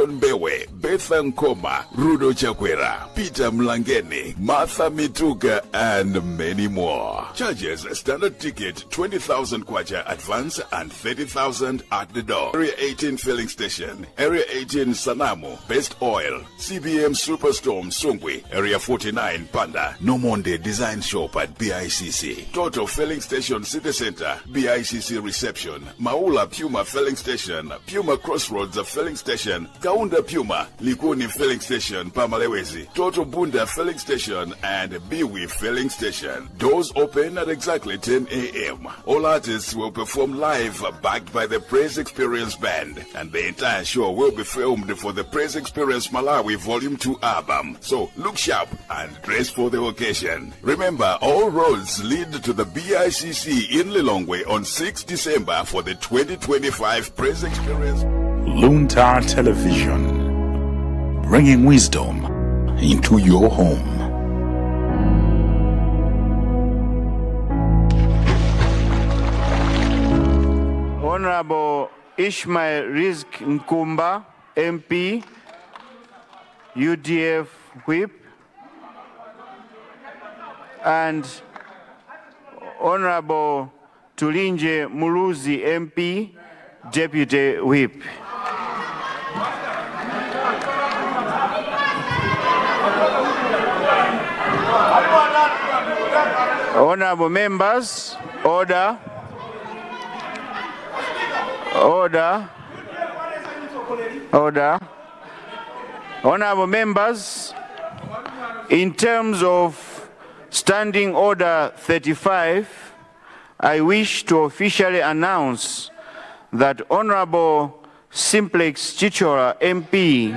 John Bewe, Betha Nkoma, Rudo Chakwera, Peter Mlangeni, Martha Mituga, and many more. Charges: standard ticket 20,000 kwacha advance and 30,000 at the door. Area 18 filling station, Area 18 Sanamu, Best Oil, CBM Superstorm Sungwi, Area 49 Panda, Nomonde Design Shop at BICC, Toto filling station City Center, BICC reception, Maula Puma filling station, Puma Crossroads filling station, Kaunda Puma, Likuni filling station, Pamalewezi, Toto Bunda filling station, and Biwi filling station. Doors open at exactly 10 a.m. All artists will perform live, backed by the Praise Experience Band, and the entire show will be filmed for the Praise Experience Malawi Volume 2 album. So look sharp and dress for the occasion. Remember, all roads lead to the BICC in Lilongwe on 6 December for the 2025 Praise Experience. Luntha Television, bringing wisdom into your home. Honorable Ishmael Rizk Nkumba, MP, UDF Whip, and Honorable Tulinje Muluzi, MP, Deputy Whip. Honorable members, order. Order. Order. Honorable members, in terms of Standing Order 35, I wish to officially announce that Honorable Simplex Chichora, MP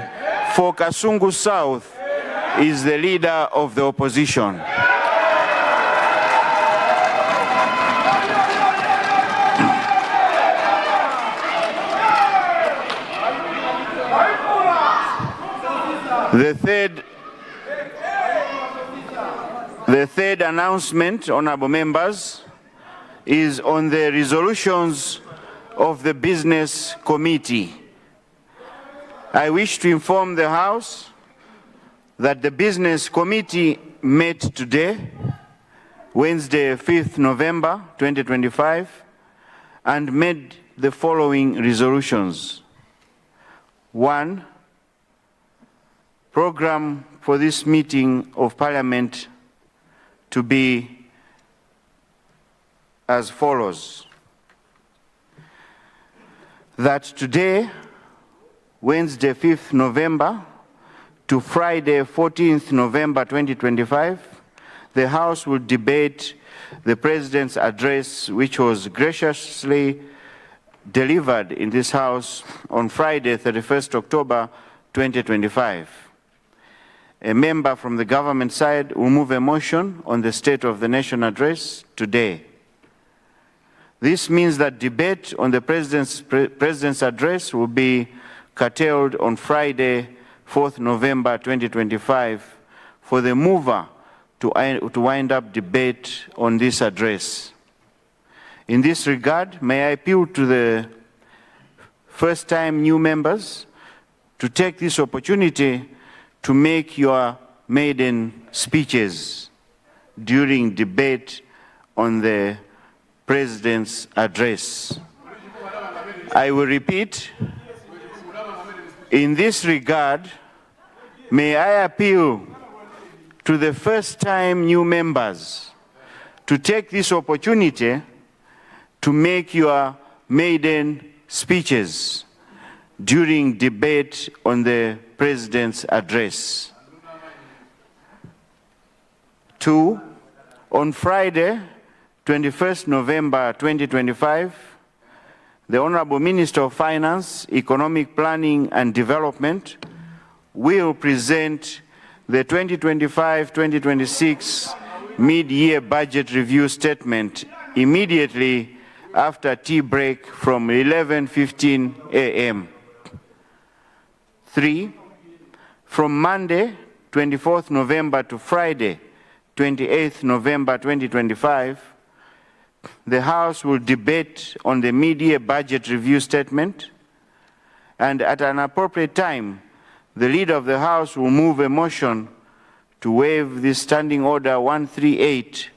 for Kasungu South, is the leader of the opposition. The third announcement, honorable members, is on the resolutions of the Business Committee. I wish to inform the House that the Business Committee met today, Wednesday, 5th November 2025, and made the following resolutions. 1. Program for this meeting of Parliament to be as follows. That today, Wednesday, 5th November, to Friday, 14th November 2025, the House will debate the President's address, which was graciously delivered in this House on Friday, 31st October 2025. A member from the government side will move a motion on the State of the Nation address today. This means that debate on the President's address will be curtailed on Friday, 4th November 2025, for the mover to wind up debate on this address. In this regard, may I appeal to the first-time new members to take this opportunity to make your maiden speeches during debate on the President's address. I will repeat. In this regard, may I appeal to the first-time new members to take this opportunity to make your maiden speeches during debate on the President's address. 2. On Friday, 21st November 2025, the Honorable Minister of Finance, Economic Planning and Development will present the 2025-2026 mid-year budget review statement immediately after tea break from 11:15 a.m. 3. From Monday, 24th November to Friday, 28th November 2025, the House will debate on the mid-year budget review statement, and at an appropriate time, the Leader of the House will move a motion to waive this Standing Order 138,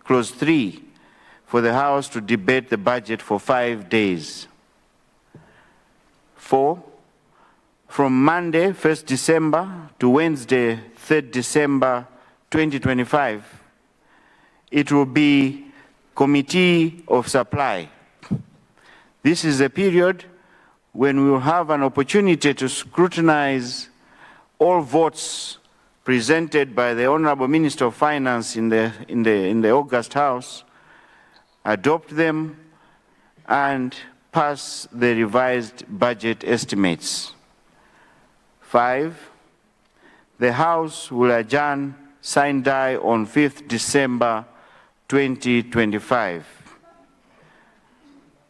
Clause 3, for the House to debate the budget for 5 days. 4. From Monday, 1st December to Wednesday, 3rd December 2025, it will be Committee of Supply. This is a period when we will have an opportunity to scrutinize all votes presented by the Honorable Minister of Finance in the August House, adopt them, and pass the revised budget estimates. 5. The House will adjourn sine die on 5th December 2025.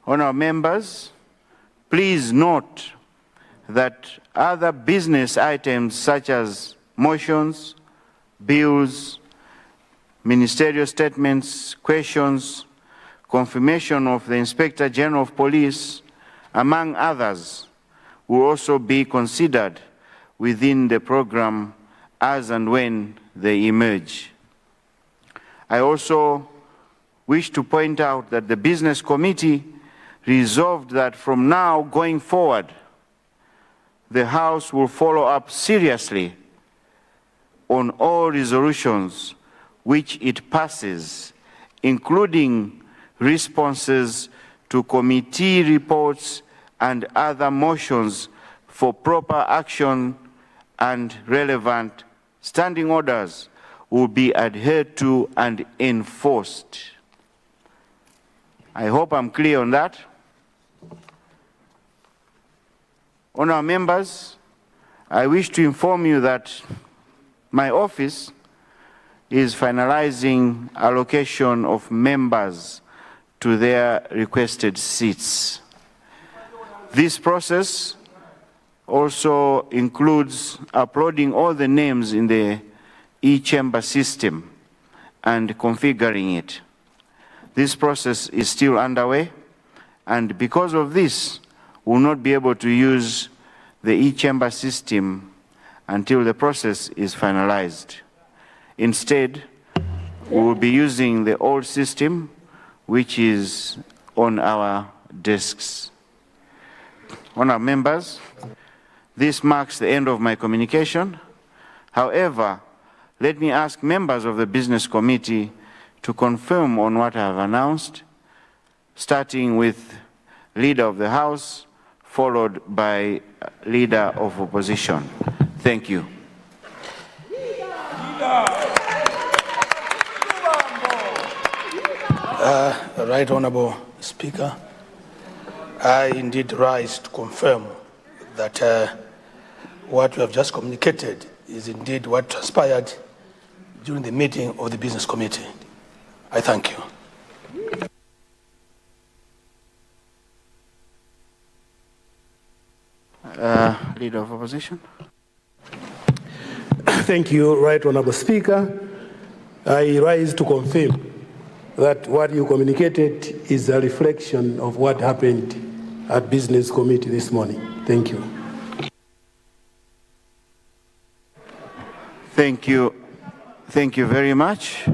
Honourable members, please note that other business items such as motions, bills, ministerial statements, questions, confirmation of the Inspector General of Police, among others, will also be considered within the program as and when they emerge. I also wish to point out that the Business Committee resolved that from now going forward, the House will follow up seriously on all resolutions which it passes, including responses to committee reports and other motions for proper action, and relevant standing orders will be adhered to and enforced. I hope I'm clear on that. Honourable members, I wish to inform you that my office is finalizing allocation of members to their requested seats. This process also includes uploading all the names in the e-chamber system and configuring it. This process is still underway, and because of this, we will not be able to use the e-chamber system until the process is finalized. Instead, we will be using the old system, which is on our desks. Honourable members, this marks the end of my communication. However, let me ask members of the Business Committee to confirm on what I have announced, starting with Leader of the House, followed by Leader of Opposition. Thank you. Right Honourable Speaker, I indeed rise to confirm that what you have just communicated is indeed what transpired during the meeting of the Business Committee. I thank you. Leader of Opposition. Thank you, Right Honourable Speaker. I rise to confirm that what you communicated is a reflection of what happened at Business Committee this morning. Thank you. Thank you. Thank you very much.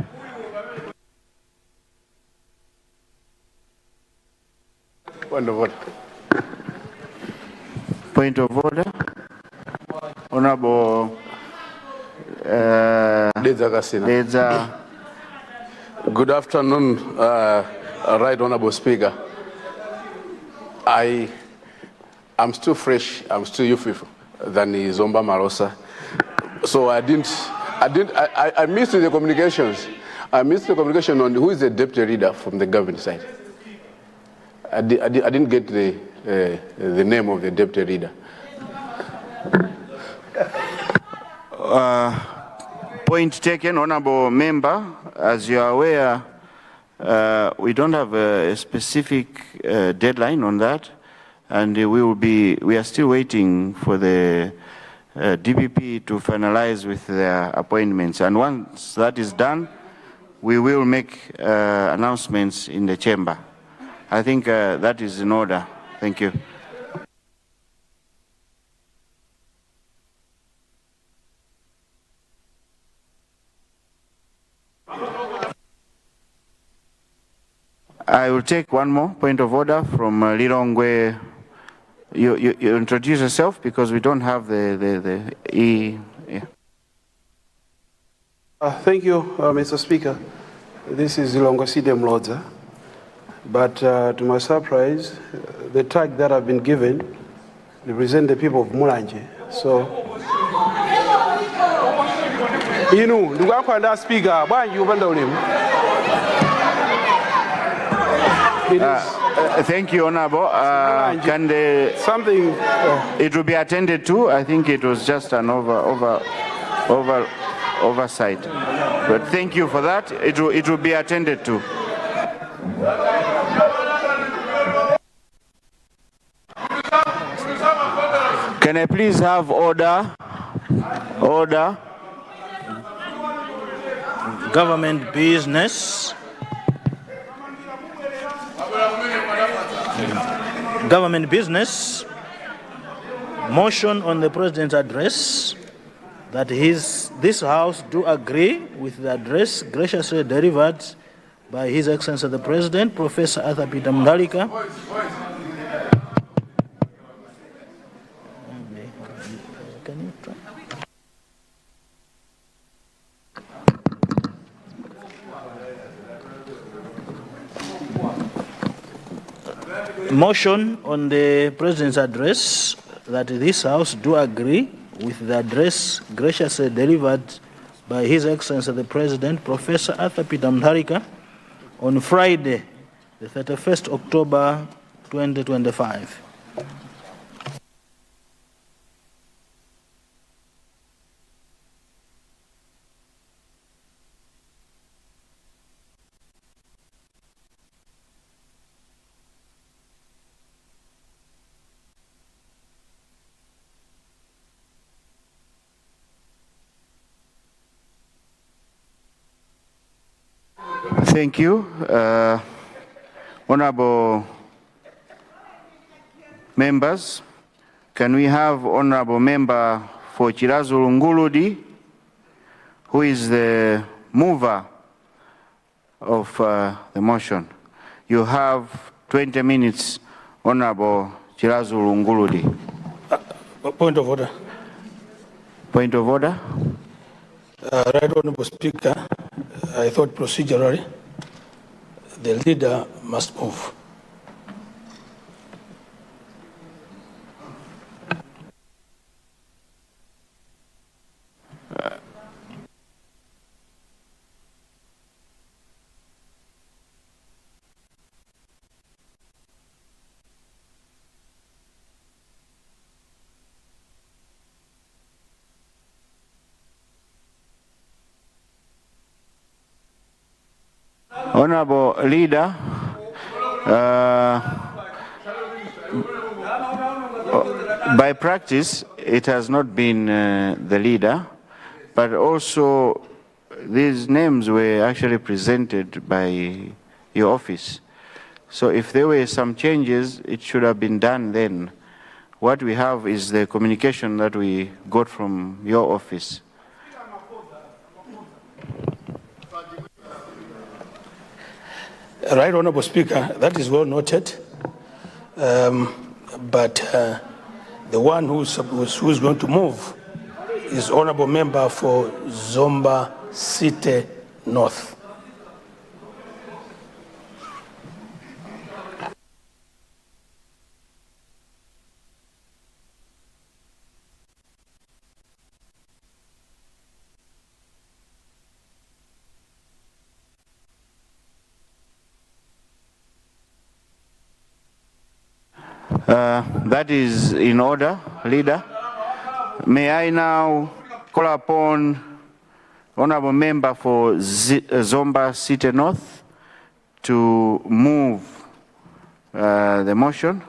Point of order. Point of order. Honourable Leza. Good afternoon, Right Honourable Speaker. I'm still fresh, I'm still youthful than Zomba Marosa. So I missed the communications. I missed the communication on who is the deputy leader from the government side. I didn't get the name of the deputy leader. Point taken, Honourable Member. As you are aware, we don't have a specific deadline on that, and we are still waiting for the DPP to finalize with their appointments. And once that is done, we will make announcements in the chamber. I think that is in order. Thank you. I will take one more point of order from Lilongwe. You introduce yourself because we don't have the E. Yeah. Thank you, Mr. Speaker. This is Lilongwe Sidem Lodza. But to my surprise, the tag that I've been given represents the people of Mulanje. So, you know, the one speaker, why you Thank you, Honorable. Can the something? It will be attended to. I think it was just an oversight. But thank you for that. It will be attended to. Can I please have order? Order. Government business. Government business. Motion on the President's address that this House do agree with the address graciously delivered by His Excellency the President, Professor Arthur Peter Mutharika. Can you try? Motion on the President's address that this House do agree with the address graciously delivered by His Excellency the President, Professor Arthur Peter Mutharika, on Friday, the 31st October 2025. Thank you. Honorable members, can we have Honorable Member for Chirazulu Nguludi, who is the mover of the motion? You have 20 minutes, Honorable Chirazulu Nguludi. Point of order. Point of order. Right Honorable Speaker, I thought procedurally the leader must move. Honorable Leader, by practice, it has not been the leader, but also these names were actually presented by your office. So if there were some changes, it should have been done then. What we have is the communication that we got from your office. Right Honorable Speaker, that is well noted. But the one who's going to move is Honorable Member for Zomba City North. That is in order, Leader. May I now call upon Honorable Member for Zomba City North to move the motion.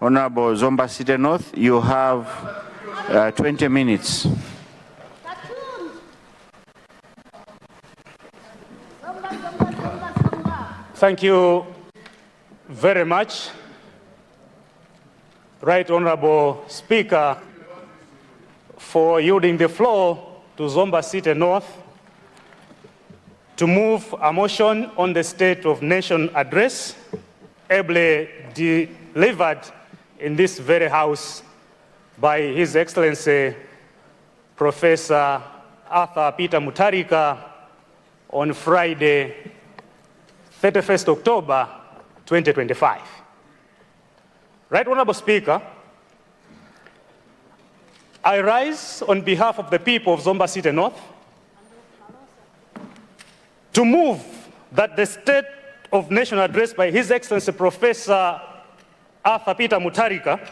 Honorable Zomba City North, you have 20 minutes. Thank you very much. Right Honorable Speaker, for yielding the floor to Zomba City North. to move a motion on the State of Nation address, ably delivered in this very house by His Excellency Professor Arthur Peter Mutharika on Friday, 31st October 2025. Right Honorable Speaker, I rise on behalf of the people of Zomba City North to move that the State of Nation address by His Excellency Professor Arthur Peter Mutharika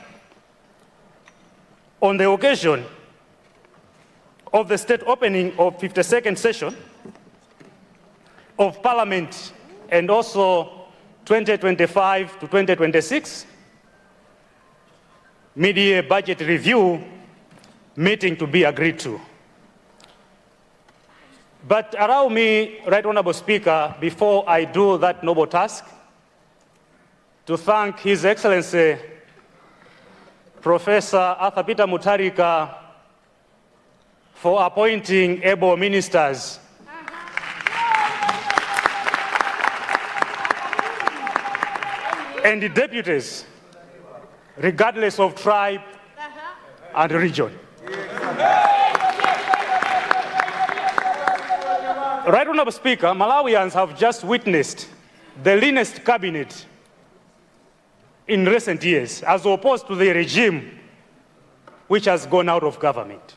on the occasion of the state opening of 52nd session of Parliament and also 2025 to 2026 mid-year budget review meeting to be agreed to. But allow me, Right Honorable Speaker, before I do that noble task, to thank His Excellency Professor Arthur Peter Mutharika for appointing able ministers and the deputies, regardless of tribe and region. Right Honorable Speaker, Malawians have just witnessed the leanest cabinet in recent years, as opposed to the regime which has gone out of government.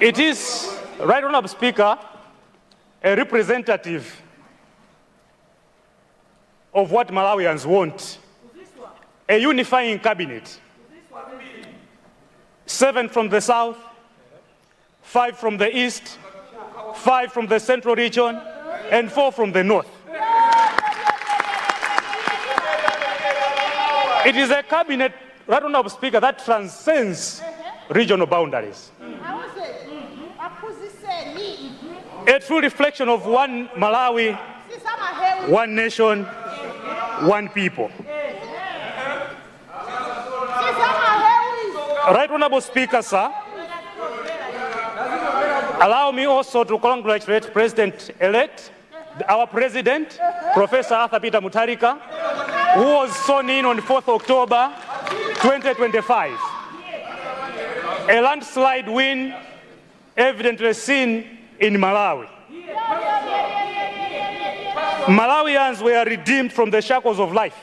It is, Right Honorable Speaker, a representative of what Malawians want, a unifying cabinet. 7 from the south, 5 from the east, 5 from the central region, and 4 from the north. It is a cabinet, Right Honorable Speaker, that transcends regional boundaries. A true reflection of one Malawi, one nation, one people. Right Honorable Speaker, sir, allow me also to congratulate President-elect, our President, Professor Arthur Peter Mutharika, who was sworn in on 4th October 2025. A landslide win evidently seen in Malawi. Malawians were redeemed from the shackles of life,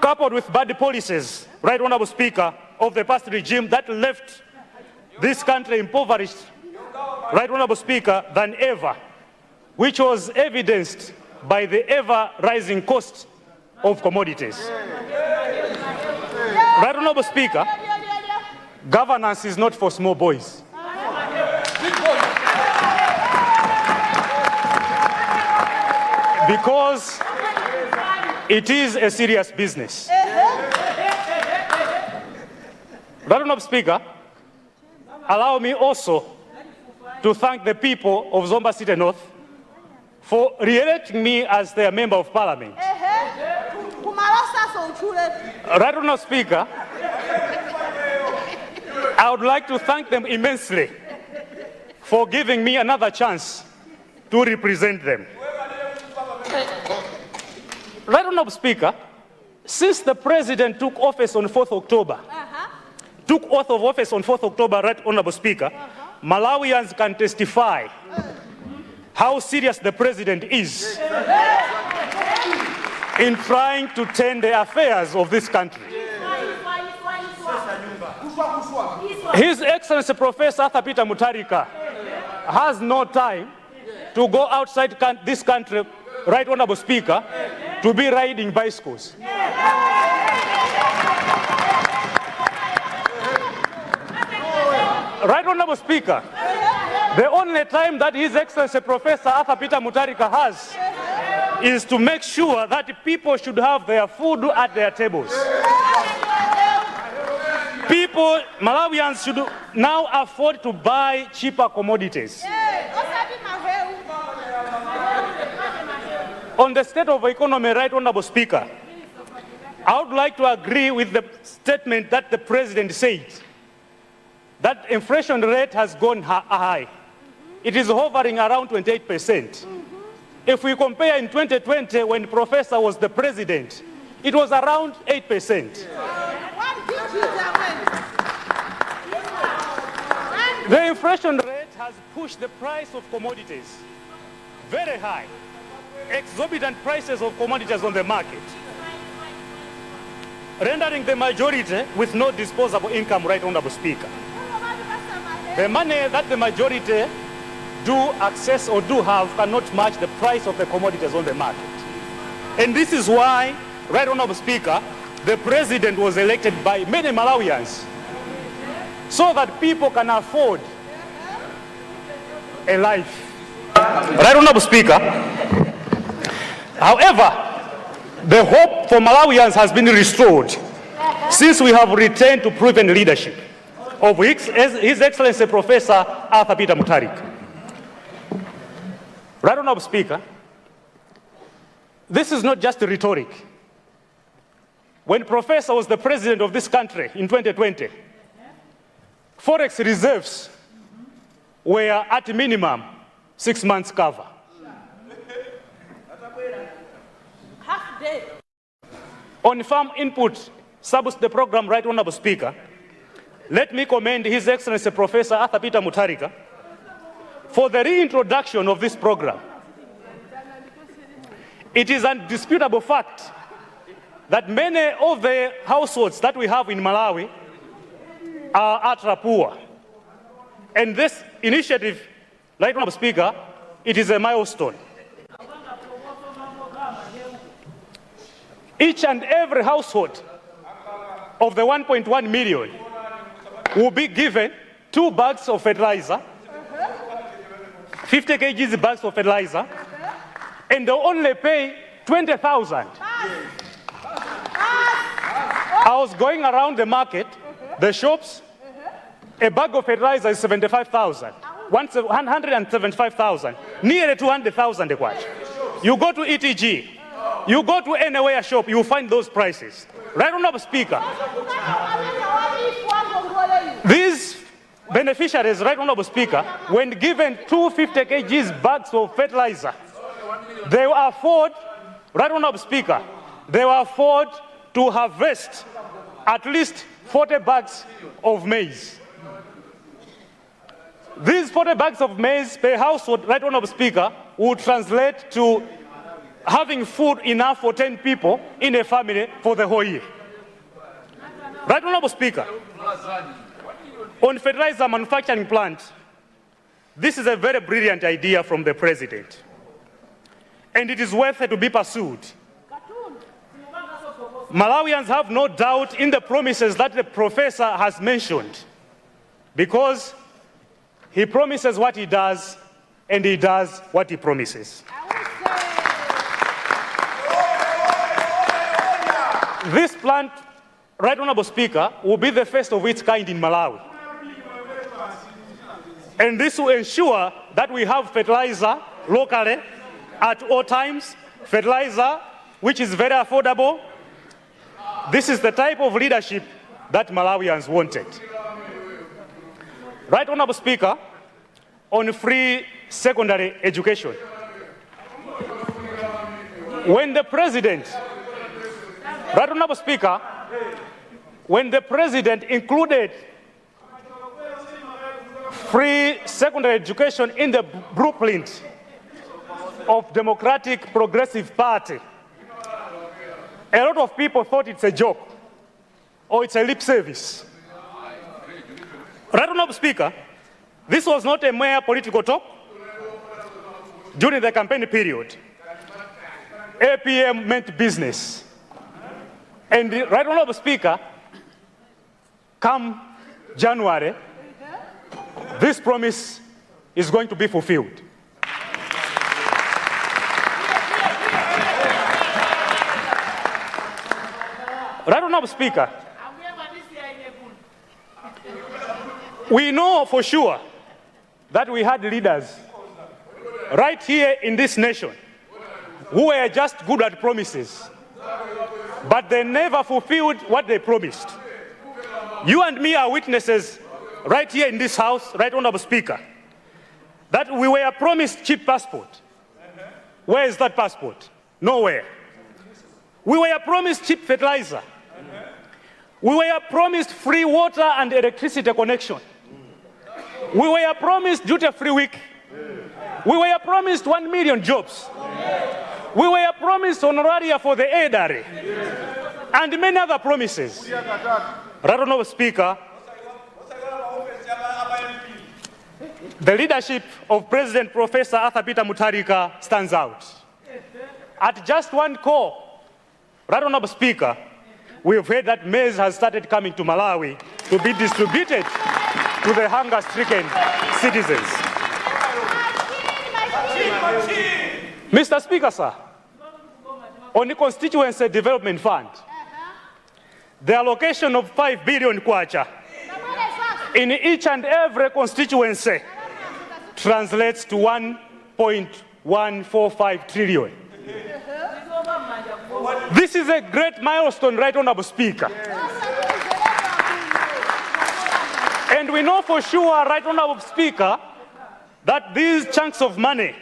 coupled with bad policies, Right Honorable Speaker, of the past regime that left this country impoverished, Right Honorable Speaker, than ever, which was evidenced by the ever-rising cost of commodities. Right Honorable Speaker, governance is not for small boys. Because it is a serious business. Right Honorable Speaker, allow me also to thank the people of Zomba City North for re-electing me as their Member of Parliament. Right Honorable Speaker, I would like to thank them immensely for giving me another chance to represent them. Right Honorable Speaker, since the President took office on 4th October, took oath of office on 4th October, Right Honorable Speaker, Malawians can testify how serious the President is in trying to tend the affairs of this country. His Excellency Professor Arthur Peter Mutharika has no time to go outside this country, Right Honorable Speaker, to be riding bicycles. Right Honorable Speaker, the only time that His Excellency Professor Arthur Peter Mutharika has is to make sure that people should have their food at their tables. People, Malawians should now afford to buy cheaper commodities. On the state of economy, Right Honorable Speaker, I would like to agree with the statement that the President said that inflation rate has gone high. It is hovering around 28%. If we compare in 2020, when Professor was the president, it was around 8%. The inflation rate has pushed the price of commodities very high, exorbitant prices of commodities on the market, rendering the majority with no disposable income, Right Honorable Speaker. The money that the majority do access or do have cannot match the price of the commodities on the market. And this is why, Right Honorable Speaker, the president was elected by many Malawians so that people can afford a life. Right Honorable Speaker, however, the hope for Malawians has been restored since we have returned to proven leadership of His Excellency Professor Arthur Peter Mutharika. Right Honorable Speaker, this is not just rhetoric. When Professor was the president of this country in 2020, Forex reserves were at minimum 6 months cover. Half day. On farm input subsidy program, Right Honorable Speaker, let me commend His Excellency Professor Arthur Peter Mutharika for the reintroduction of this program. It is an indisputable fact that many of the households that we have in Malawi are ultra poor. And this initiative, Right Honorable Speaker, it is a milestone. Each and every household of the 1.1 million will be given 2 bags of fertilizer, 50 kg bags of fertilizer, and they'll only pay 20,000. I was going around the market, the shops, a bag of fertilizer is 75,000, 175,000, nearly 200,000. You go to ETG, you go to anywhere shop, you find those prices. Right Honorable Speaker, these beneficiaries, Right Honorable Speaker, when given 250 kg bags of fertilizer, they will afford, Right Honorable Speaker, they will afford to harvest at least 40 bags of maize. These 40 bags of maize per household, Right Honorable Speaker, will translate to having food enough for 10 people in a family for the whole year. Right Honorable Speaker, on fertilizer manufacturing plant, this is a very brilliant idea from the President, and it is worth it to be pursued. Malawians have no doubt in the promises that the Professor has mentioned, because he promises what he does, and he does what he promises. This plant, Right Honorable Speaker, will be the first of its kind in Malawi. And this will ensure that we have fertilizer locally at all times, fertilizer which is very affordable. This is the type of leadership that Malawians wanted. Right Honorable Speaker, on free secondary education, when the President, Right Honorable Speaker, when the President included free secondary education in the blueprint of Democratic Progressive Party, a lot of people thought it's a joke or it's a lip service. Right Honorable Speaker, this was not a mere political talk during the campaign period. APM meant business. And Right Honorable Speaker, come January, this promise is going to be fulfilled. Right Honorable Speaker, we know for sure that we had leaders right here in this nation who were just good at promises, but they never fulfilled what they promised. You and me are witnesses right here in this house, Right Honorable Speaker, that we were promised cheap passport. Where is that passport? Nowhere. We were promised cheap fertilizer. We were promised free water and electricity connection. We were promised duty-free week. We were promised 1 million jobs. We were promised honoraria for the elderly. And many other promises. Right Honorable Speaker, the leadership of President Professor Arthur Peter Mutharika stands out. At just one call, Right Honorable Speaker, we've heard that maize has started coming to Malawi to be distributed to the hunger-stricken citizens. Mr. Speaker, sir, on the Constituency Development Fund, the allocation of 5 billion kwacha in each and every constituency translates to 1.145 trillion. This is a great milestone, Right Honorable Speaker. And we know for sure, Right Honorable Speaker, that these chunks of money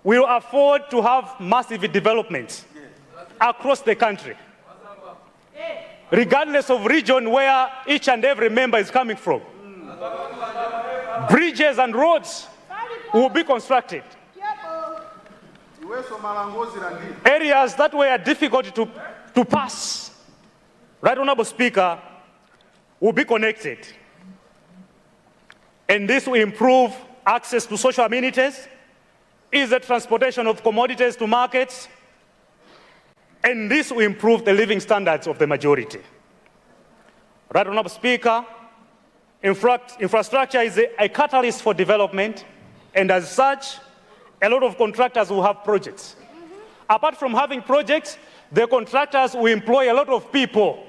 will afford to have massive developments across the country, regardless of region where each and every member is coming from. Bridges and roads will be constructed. Areas that were difficult to pass, Right Honorable Speaker, will be connected. And this will improve access to social amenities, ease the transportation of commodities to markets, and this will improve the living standards of the majority. Right Honorable Speaker, infrastructure is a catalyst for development, and as such, a lot of contractors will have projects. Apart from having projects, the contractors will employ a lot of people,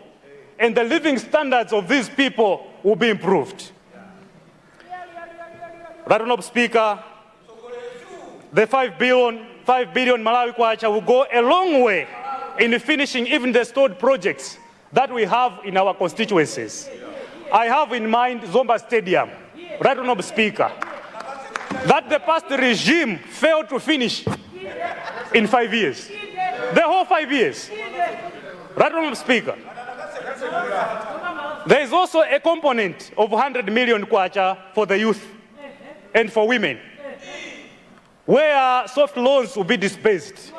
and the living standards of these people will be improved. Right Honorable Speaker, the 5 billion Malawi kwacha will go a long way in finishing even the stalled projects that we have in our constituencies. I have in mind Zomba Stadium, Right Honorable Speaker, that the past regime failed to finish in 5 years. The whole 5 years. Right Honorable Speaker. There is also a component of 100 million kwacha for the youth and for women, where soft loans will be dispersed.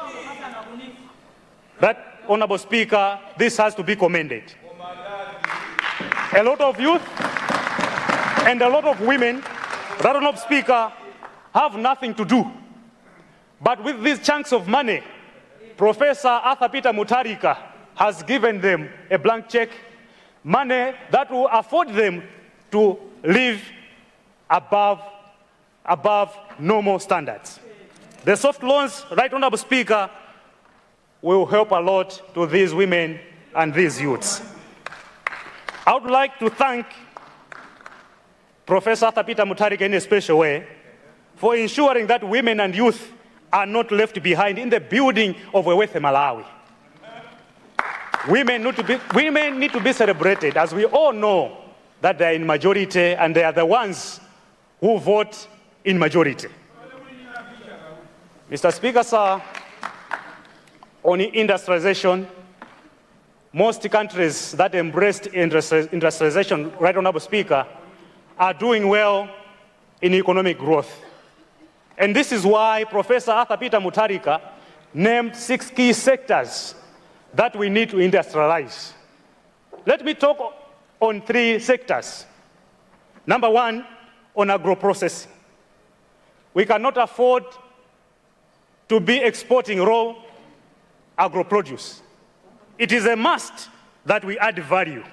Right Honorable Speaker, this has to be commended. A lot of youth and a lot of women, Right Honorable Speaker, have nothing to do. But with these chunks of money, Professor Arthur Peter Mutharika has given them a blank check, money that will afford them to live above normal standards. The soft loans, Right Honorable Speaker, will help a lot to these women and these youths. I would like to thank Professor Arthur Peter Mutharika in a special way for ensuring that women and youth are not left behind in the building of a wealthy Malawi. Women need to be celebrated, as we all know that they are in majority and they are the ones who vote in majority. Mr. Speaker, sir, on industrialization, most countries that embraced industrialization, Right Honorable Speaker, are doing well in economic growth. And this is why Professor Arthur Peter Mutharika named 6 key sectors that we need to industrialize. Let me talk on 3 sectors. Number 1, on agro-processing. We cannot afford to be exporting raw agro-produce. It is a must that we add value.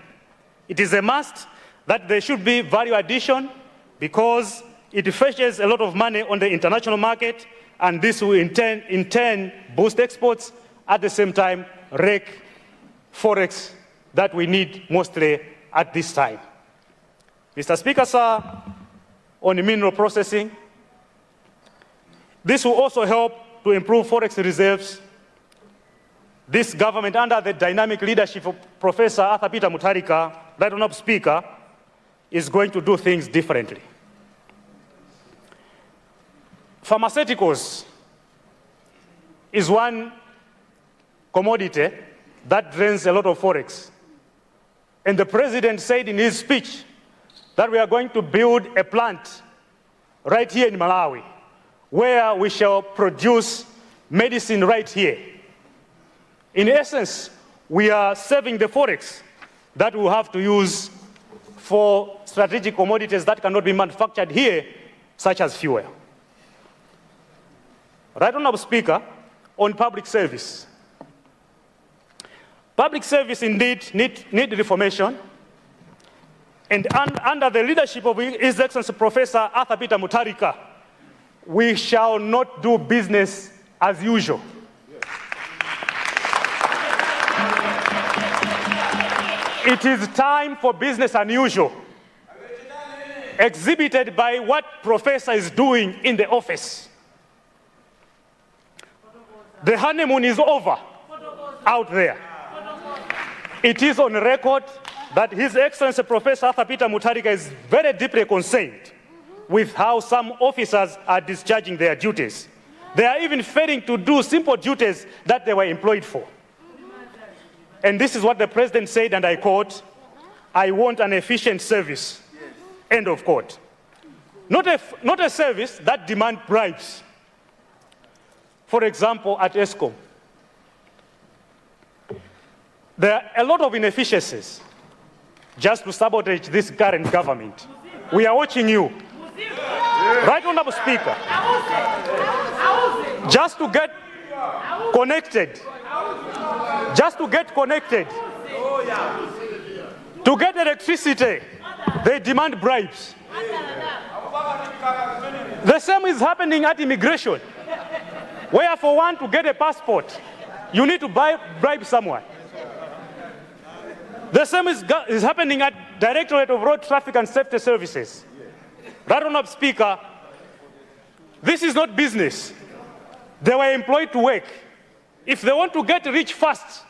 It is a must that there should be value addition because it fetches a lot of money on the international market, and this will in turn boost exports, at the same time wreck forex that we need mostly at this time. Mr. Speaker, sir, on mineral processing, this will also help to improve forex reserves. This government, under the dynamic leadership of Professor Arthur Peter Mutharika, Right Honorable Speaker, is going to do things differently. Pharmaceuticals is one commodity that drains a lot of forex. And the president said in his speech that we are going to build a plant right here in Malawi where we shall produce medicine right here. In essence, we are saving the forex that we'll have to use for strategic commodities that cannot be manufactured here, such as fuel. Right, Honorable Speaker, on public service. Public service indeed need reformation, and under the leadership of His Excellency Professor Arthur Peter Mutharika, we shall not do business as usual. It is time for business unusual, exhibited by what Professor is doing in the office. The honeymoon is over out there. It is on record that His Excellency Professor Arthur Peter Mutharika is very deeply concerned with how some officers are discharging their duties. They are even failing to do simple duties that they were employed for. And this is what the president said, and I quote, "I want an efficient service." End of quote. Not a service that demands bribes. For example, at ESCOM, there are a lot of inefficiencies just to sabotage this current government. We are watching you. Right, Honorable Speaker. Just to get connected. Just to get connected. To get electricity, they demand bribes. The same is happening at immigration, where for one to get a passport, you need to bribe someone. The same is happening at Directorate of Road Traffic and Safety Services. Right, Honorable Speaker, this is not business. They were employed to work. If they want to get rich fast,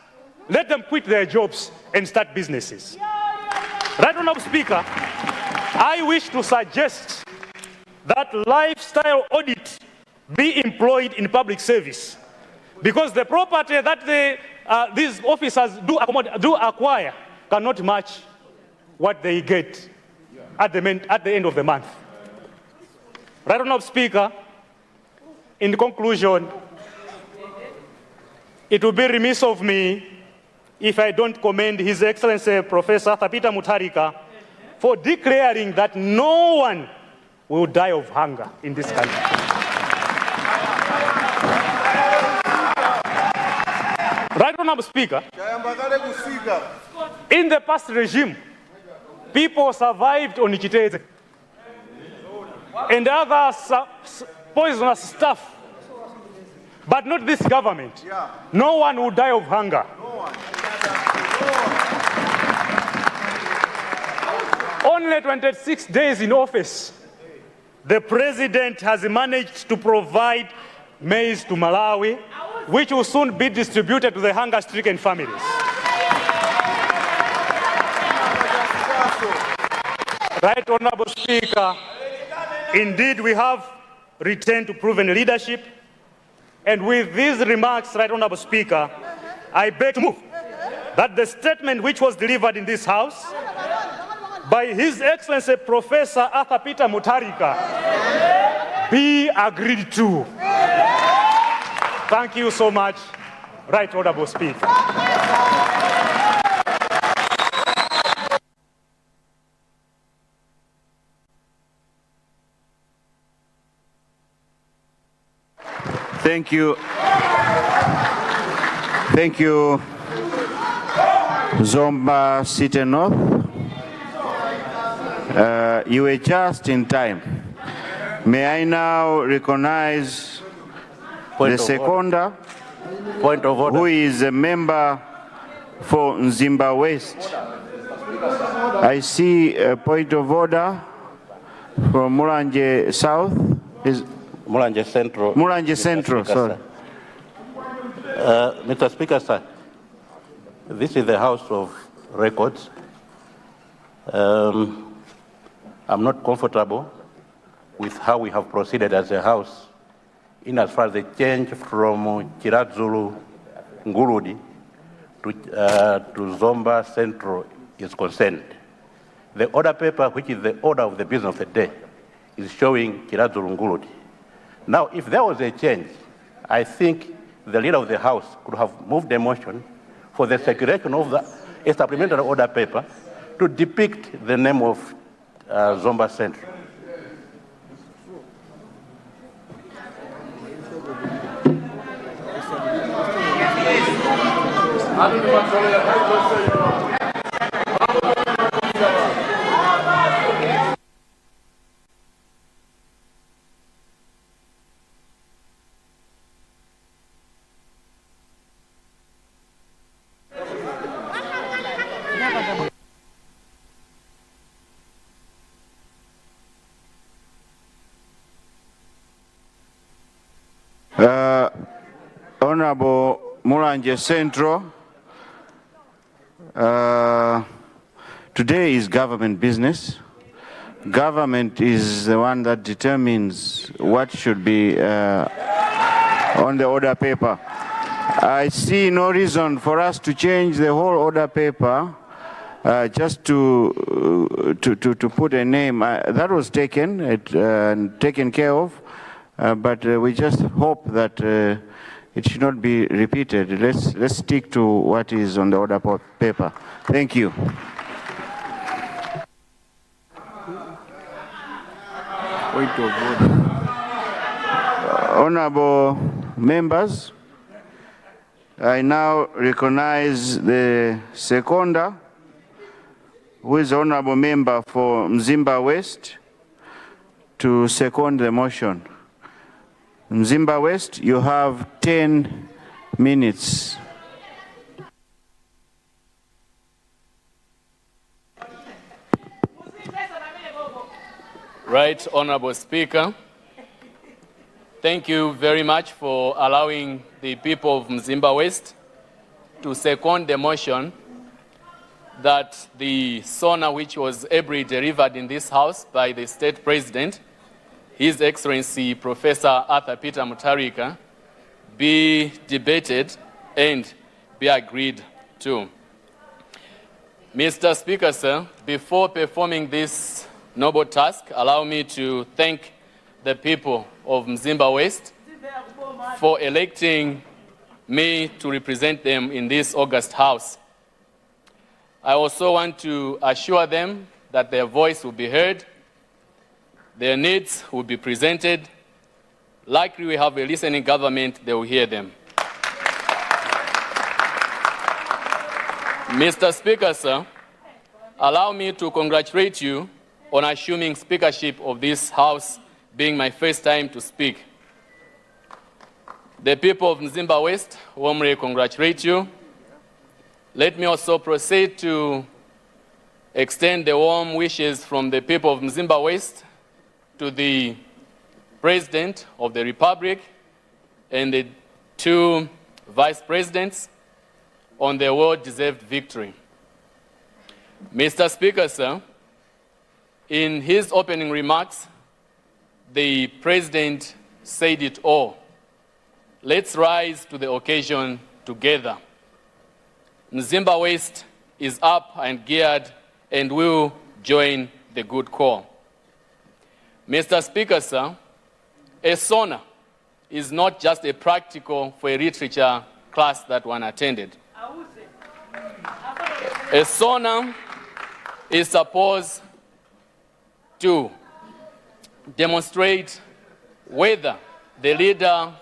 let them quit their jobs and start businesses. Right, Honorable Speaker, I wish to suggest that lifestyle audit be employed in public service, because the property that these officers do acquire cannot match what they get at the end of the month. Right, Honorable Speaker, in conclusion, it would be remiss of me if I don't commend His Excellency Professor Arthur Peter Mutharika for declaring that no one will die of hunger in this country. Right, Honorable Speaker, in the past regime, people survived on Ichiteze and other poisonous stuff, but not this government. No one will die of hunger. Only 26 days in office, the president has managed to provide maize to Malawi, which will soon be distributed to the hunger-stricken families. Right, Honorable Speaker, indeed we have returned to proven leadership. And with these remarks, Right, Honorable Speaker, I beg to move that the statement which was delivered in this House by His Excellency Professor Arthur Peter Mutharika be agreed to. Thank you so much, Right, Honorable Speaker. Thank you. Thank you, Zomba Sitenoth. You were just in time. May I now recognize the seconder, who is a member for Nzimba West. I see a point of order from Mulanje South. Mulanje Central. Mulanje Central, sorry. Mr. Speaker, sir, this is the House of Records. I'm not comfortable with how we have proceeded as a House in as far as the change from Chiradzulu Nguludi to Zomba Central is concerned. The order paper, which is the order of the business of the day, is showing Chiradzulu Nguludi. Now, if there was a change, I think the leader of the House could have moved a motion for the circulation of a supplementary order paper to depict the name of Zomba Central. Honorable Mulanje Central, today is government business. Government is the one that determines what should be on the order paper. I see no reason for us to change the whole order paper just to put a name. That was taken care of, but we just hope that it should not be repeated. Let's stick to what is on the order paper. Thank you. Honorable members, I now recognize the seconder, who is honorable member for Mzimba West, to second the motion. Mzimba West, you have 10 minutes. Right, Honorable Speaker. Thank you very much for allowing the people of Mzimba West to second the motion that the SONA, which was ably delivered in this House by the State President, His Excellency Professor Arthur Peter Mutharika, be debated and be agreed to. Mr. Speaker, sir, before performing this noble task, allow me to thank the people of Mzimba West for electing me to represent them in this August House. I also want to assure them that their voice will be heard, their needs will be presented. Likely we have a listening government, they will hear them. Mr. Speaker, sir, allow me to congratulate you on assuming speakership of this House, being my first time to speak. The people of Mzimba West warmly congratulate you. Let me also proceed to extend the warm wishes from the people of Mzimba West to the President of the Republic and the two Vice Presidents on their well-deserved victory. Mr. Speaker, sir, in his opening remarks, the President said it all. Let's rise to the occasion together. Mzimba West is up and geared and will join the good call. Mr. Speaker, sir, a SONA is not just a practical for a literature class that one attended. A SONA is supposed to demonstrate whether the leader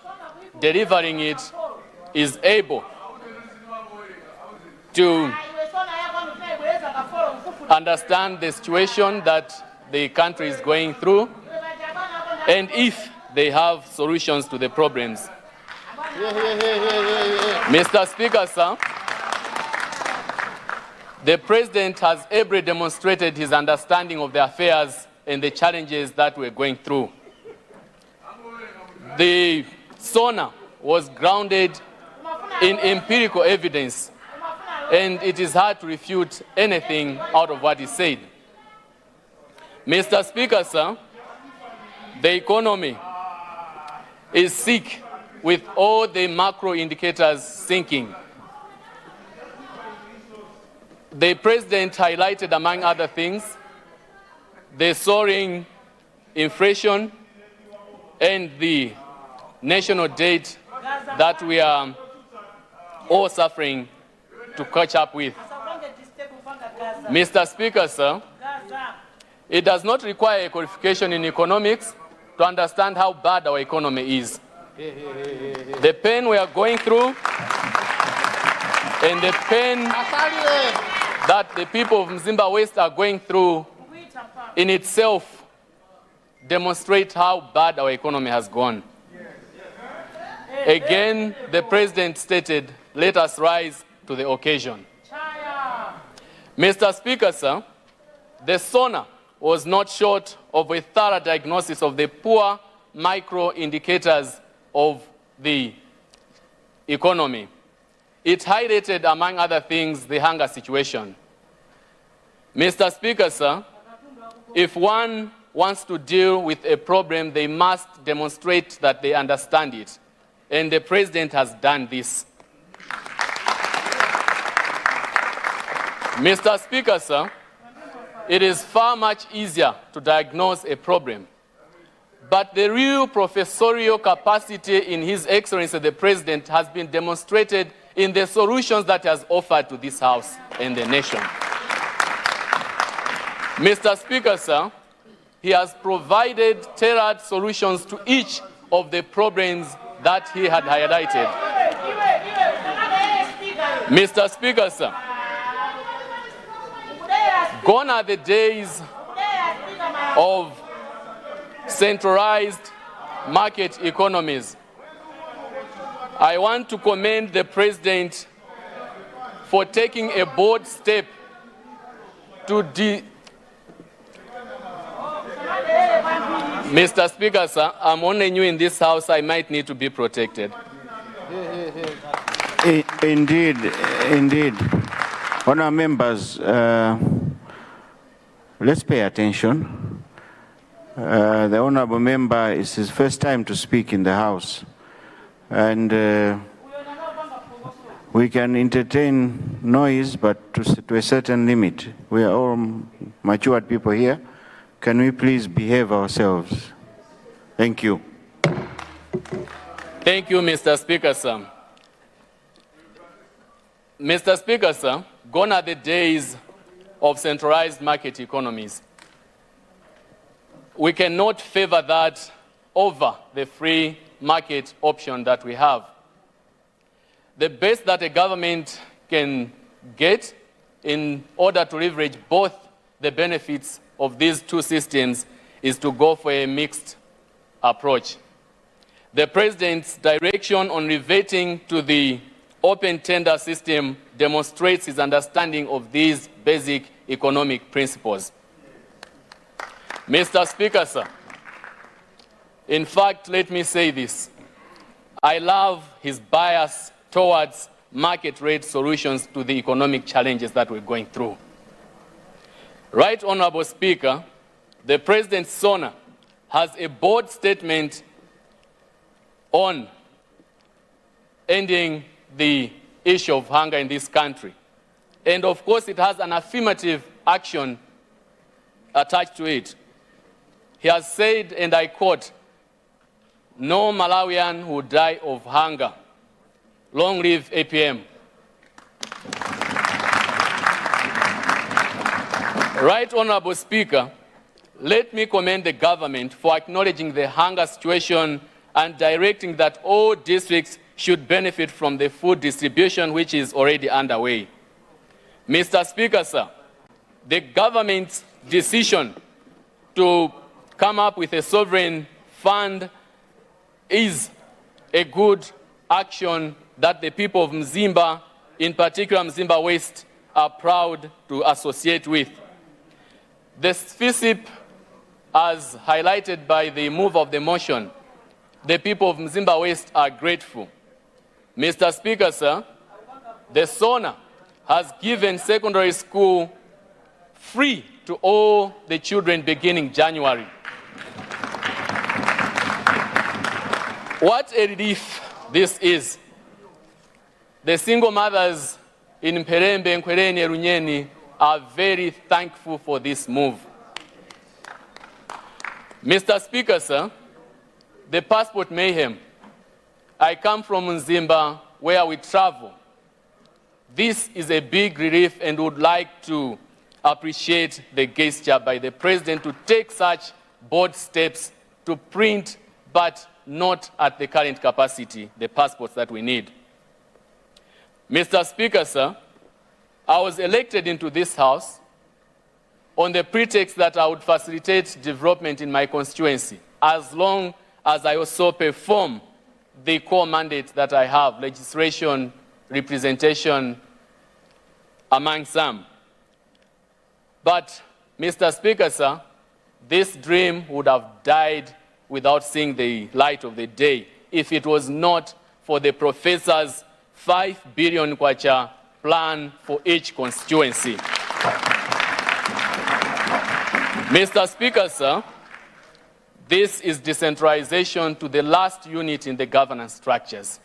delivering it is able to understand the situation that the country is going through and if they have solutions to the problems. Mr. Speaker, sir, the President has ably demonstrated his understanding of the affairs and the challenges that we're going through. The SONA was grounded in empirical evidence, and it is hard to refute anything out of what he said. Mr. Speaker, sir, the economy is sick with all the macro indicators sinking. The President highlighted, among other things, the soaring inflation and the national debt that we are all suffering to catch up with. Mr. Speaker, sir, it does not require a qualification in economics to understand how bad our economy is. The pain we are going through and the pain that the people of Mzimba West are going through in itself demonstrate how bad our economy has gone. Again, the President stated, let us rise to the occasion. Mr. Speaker, sir, the SONA was not short of a thorough diagnosis of the poor micro indicators of the economy. It highlighted, among other things, the hunger situation. Mr. Speaker, sir, if one wants to deal with a problem, they must demonstrate that they understand it. And the President has done this. Mr. Speaker, sir, it is far much easier to diagnose a problem. But the real professorial capacity in His Excellency the President has been demonstrated in the solutions that he has offered to this House and the nation. Mr. Speaker, sir, he has provided tailored solutions to each of the problems that he had highlighted. Mr. Speaker, sir, gone are the days of centralized market economies. I want to commend the President for taking a bold step to Mr. Speaker, sir, I'm only new in this House. I might need to be protected. Indeed. Honourable members, let's pay attention. The honourable member, is his first time to speak in the House. And we can entertain noise, but to a certain limit. We are all matured people here. Can we please behave ourselves? Thank you. Thank you, Mr. Speaker, sir. Mr. Speaker, sir, gone are the days of centralized market economies. We cannot favor that over the free market option that we have. The best that a government can get in order to leverage both the benefits of these two systems is to go for a mixed approach. The President's direction on reverting to the open tender system demonstrates his understanding of these basic economic principles. Mr. Speaker, sir, in fact, let me say this. I love his bias towards market rate solutions to the economic challenges that we're going through. Right Honourable Speaker, the President's SONA has a bold statement on ending the issue of hunger in this country. And of course, it has an affirmative action attached to it. He has said, and I quote, "No Malawian will die of hunger. Long live APM." Right Honourable Speaker, let me commend the government for acknowledging the hunger situation and directing that all districts should benefit from the food distribution which is already underway. Mr. Speaker, sir, the government's decision to come up with a sovereign fund is a good action that the people of Mzimba, in particular Mzimba West, are proud to associate with. The FISIP, as highlighted by the move of the motion, the people of Mzimba West are grateful. Mr. Speaker, sir, the SONA has given secondary school free to all the children beginning January. What a relief this is. The single mothers in Mperembe, Nkwereni, Runyeni are very thankful for this move. Mr. Speaker, sir, the passport mayhem. I come from Nzimba, where we travel. This is a big relief and would like to appreciate the gesture by the President to take such bold steps to print, but not at the current capacity, the passports that we need. Mr. Speaker, sir, I was elected into this House on the pretext that I would facilitate development in my constituency, as long as I also perform the core mandate that I have, legislation, representation, among some. But, Mr. Speaker, sir, this dream would have died without seeing the light of the day if it was not for the professor's 5 billion kwacha plan for each constituency. Mr. Speaker, sir, this is decentralization to the last unit in the governance structures,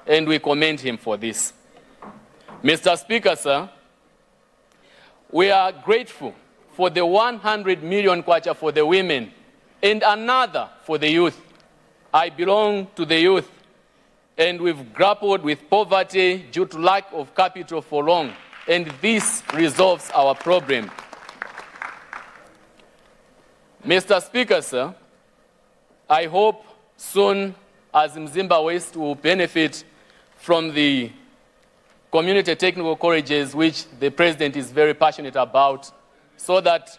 and we commend him for this. Mr. Speaker, sir, we are grateful for the 100 million kwacha for the women and another for the youth. I belong to the youth, and we've grappled with poverty due to lack of capital for long, and this resolves our problem. Mr. Speaker, sir, I hope soon as Mzimba West will benefit from the community technical colleges, which the President is very passionate about, so that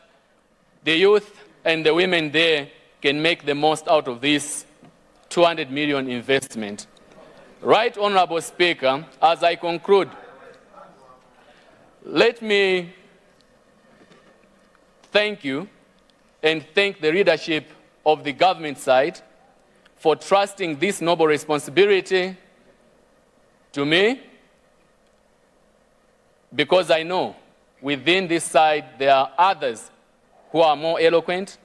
the youth and the women there can make the most out of this 200 million investment. Right, Honorable Speaker, as I conclude, let me thank you and thank the leadership of the government side for trusting this noble responsibility to me, because I know within this side there are others who are more eloquent,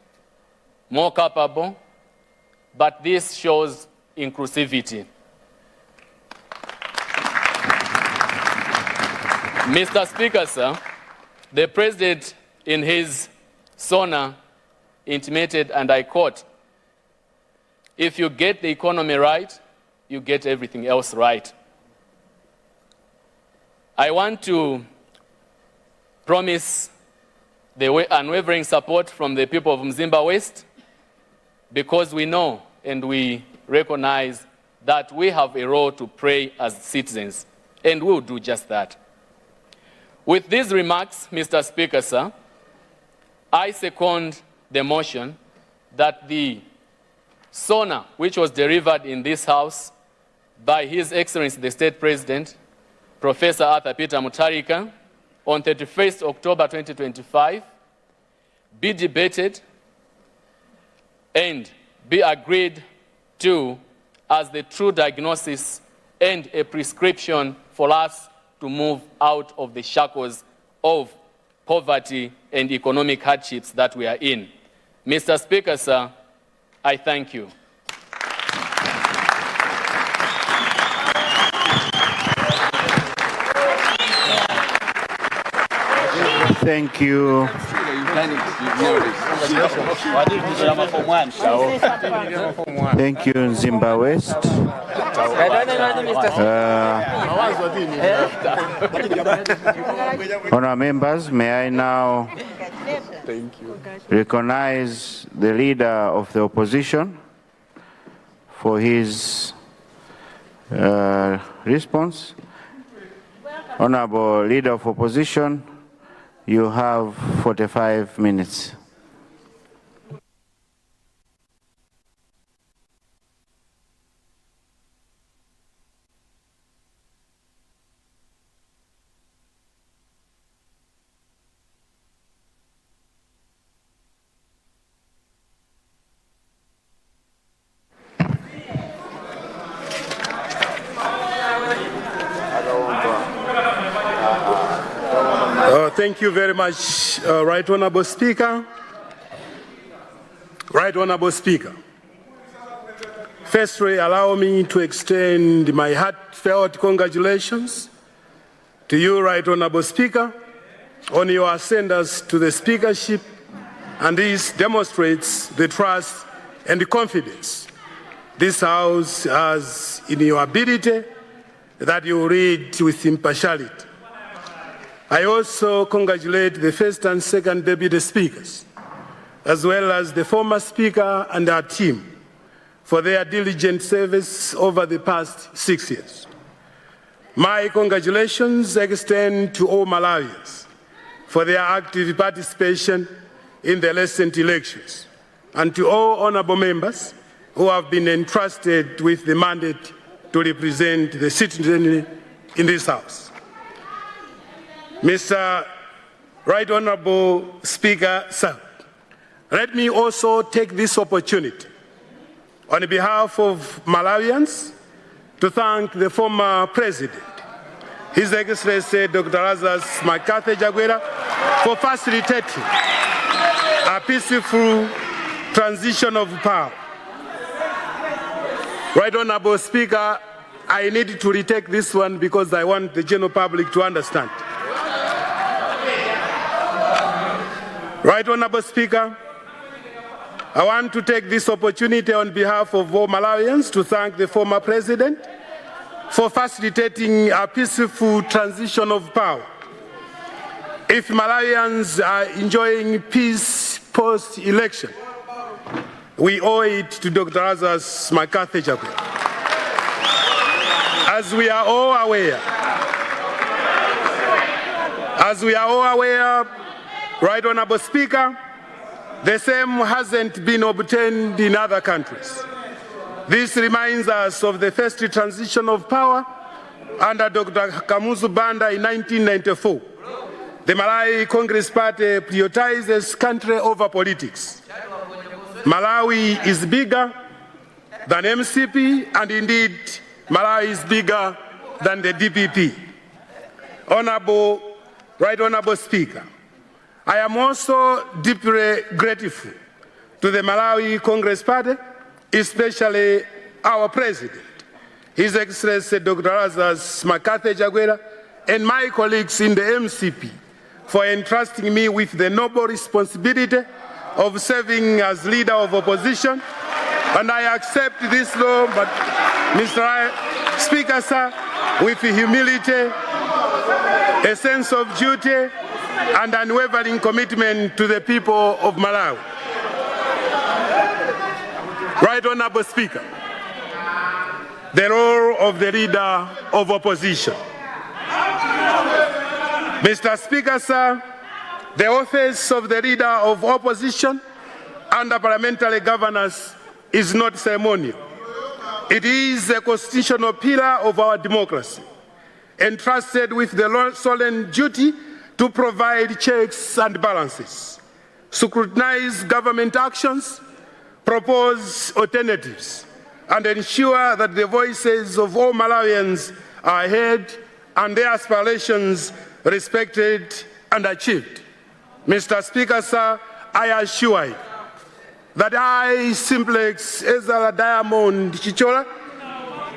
more capable, but this shows inclusivity. Mr. Speaker, sir, the President in his SONA intimated, and I quote, "If you get the economy right, you get everything else right." I want to promise the unwavering support from the people of Mzimba West, because we know and we recognize that we have a role to play as citizens, and we will do just that. With these remarks, Mr. Speaker, sir, I second the motion that the SONA, which was delivered in this House by His Excellency the State President, Professor Arthur Peter Mutharika, on 31st October 2025, be debated and be agreed to as the true diagnosis and a prescription for us to move out of the shackles of poverty and economic hardships that we are in. Mr. Speaker, sir, I thank you. Thank you. Thank you, Nzimba West. Honourable members, may I now recognize the leader of the opposition for his response. Honourable Leader of Opposition, you have 45 minutes. Thank you very much, Right Honorable Speaker. Right Honorable Speaker. Firstly, allow me to extend my heartfelt congratulations to you, Right Honorable Speaker, on your ascendance to the speakership, and this demonstrates the trust and the confidence this House has in your ability that you lead with impartiality. I also congratulate the first and second deputy speakers, as well as the former speaker and our team, for their diligent service over the past 6 years. My congratulations extend to all Malawians for their active participation in the recent elections, and to all honorable members who have been entrusted with the mandate to represent the citizenry in this House. Mr. Right Honorable Speaker, sir, let me also take this opportunity on behalf of Malawians to thank the former President, His Excellency Dr. Lazarus Makathi Chakwera, for facilitating a peaceful transition of power. Right Honorable Speaker, I need to retake this one because I want the general public to understand. Right Honorable Speaker, I want to take this opportunity on behalf of all Malawians to thank the former President for facilitating a peaceful transition of power. If Malawians are enjoying peace post-election, we owe it to Dr. Lazarus Makathi Chakwera. As we are all aware, Right Honorable Speaker, the same hasn't been obtained in other countries. This reminds us of the first transition of power under Dr. Kamuzu Banda in 1994. The Malawi Congress Party prioritizes country over politics. Malawi is bigger than MCP, and indeed, Malawi is bigger than the DPP. Right Honorable Speaker, I am also deeply grateful to the Malawi Congress Party, especially our President, His Excellency Dr. Lazarus Makathi Chakwera, and my colleagues in the MCP for entrusting me with the noble responsibility of serving as leader of opposition. And I accept this law, but Mr. Speaker, sir, with humility, a sense of duty, and unwavering commitment to the people of Malawi. Right Honorable Speaker, the role of the leader of opposition. Mr. Speaker, sir, the office of the leader of opposition under parliamentary governance is not ceremonial. It is a constitutional pillar of our democracy, entrusted with the solemn duty to provide checks and balances, scrutinize government actions, propose alternatives, and ensure that the voices of all Malawians are heard and their aspirations respected and achieved. Mr. Speaker, sir, I assure you that I, Simplex Ezra Diamond Chichola,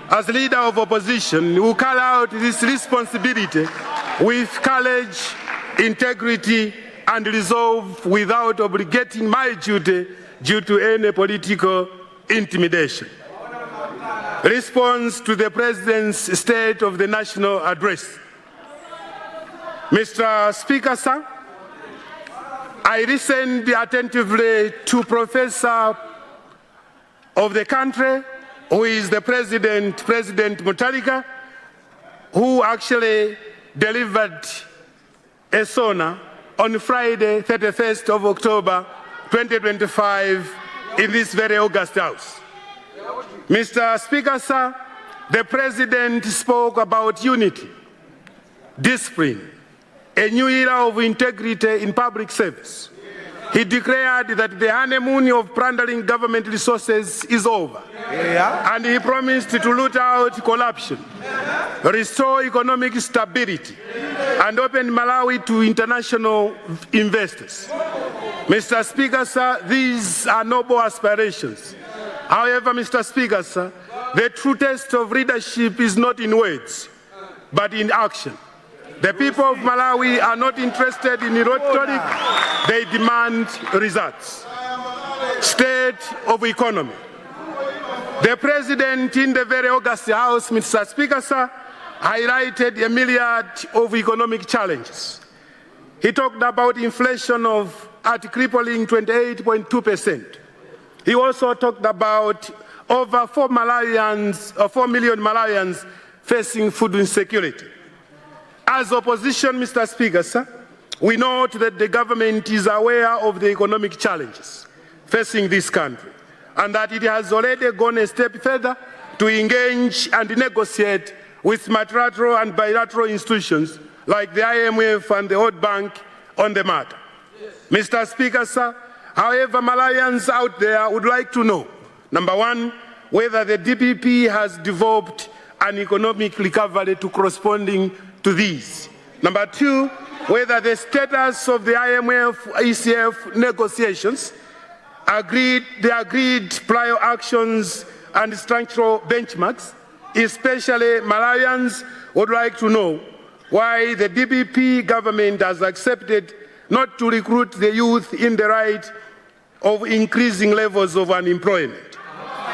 as leader of opposition, will carry out this responsibility with courage, integrity, and resolve without obligating my duty due to any political intimidation. Response to the President's State of the National Address. Mr. Speaker, sir, I listened attentively to Professor of the country, who is the President Mutharika, who actually delivered a sona on Friday, 31st of October, 2025, in this very august House. Mr. Speaker, sir, the President spoke about unity, discipline, a new era of integrity in public service. He declared that the honeymoon of plundering government resources is over. And he promised to root out corruption, restore economic stability, and open Malawi to international investors. Mr. Speaker, sir, these are noble aspirations. However, Mr. Speaker, sir, the true test of leadership is not in words, but in action. The people of Malawi are not interested in rhetoric, they demand results. State of economy. The President in the very August House, Mr. Speaker, sir, highlighted a myriad of economic challenges. He talked about inflation at crippling 28.2%. He also talked about over 4 million Malawians facing food insecurity. As opposition, Mr. Speaker, sir, we note that the government is aware of the economic challenges facing this country and that it has already gone a step further to engage and negotiate with multilateral and bilateral institutions like the IMF and the World Bank on the matter. Mr. Speaker, sir, however, Malawians out there would like to know, number one, whether the DPP has developed an economic recovery to corresponding to these. Number two, whether the status of the IMF-ECF negotiations, the agreed prior actions and structural benchmarks, especially Malawians would like to know why the DPP government has accepted not to recruit the youth in the right of increasing levels of unemployment,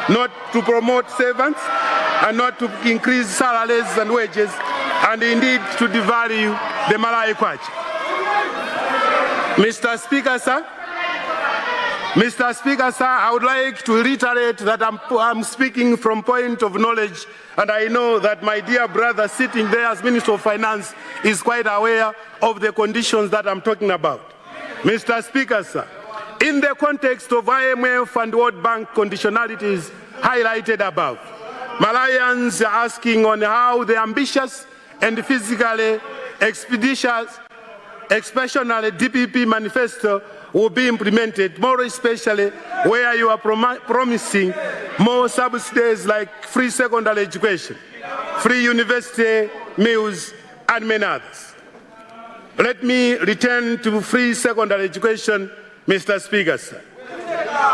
not to promote servants, and not to increase salaries and wages, and indeed to devalue the Malawi kwacha. Mr. Speaker, sir, I would like to reiterate that I'm speaking from point of knowledge, and I know that my dear brother sitting there as Minister of Finance is quite aware of the conditions that I'm talking about. Mr. Speaker, sir, in the context of IMF and World Bank conditionalities highlighted above, Malawians are asking on how the ambitious and physically expeditious, exceptional DPP manifesto will be implemented, more especially where you are promising more subsidies like free secondary education, free university meals, and many others. Let me return to free secondary education, Mr. Speaker, sir.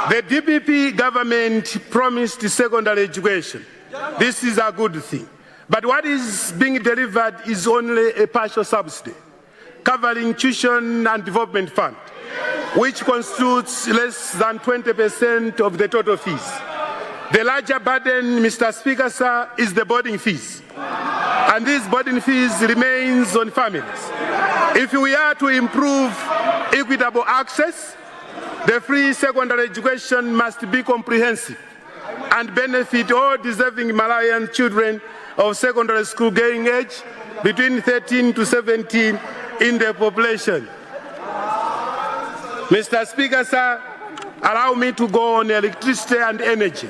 The DPP government promised secondary education. This is a good thing. But what is being delivered is only a partial subsidy, covering tuition and development fund, which constitutes less than 20% of the total fees. The larger burden, Mr. Speaker, sir, is the boarding fees. And these boarding fees remains on families. If we are to improve equitable access, the free secondary education must be comprehensive and benefit all deserving Malawian children of secondary school going age between 13 to 17 in the population. Mr. Speaker, sir, allow me to go on electricity and energy.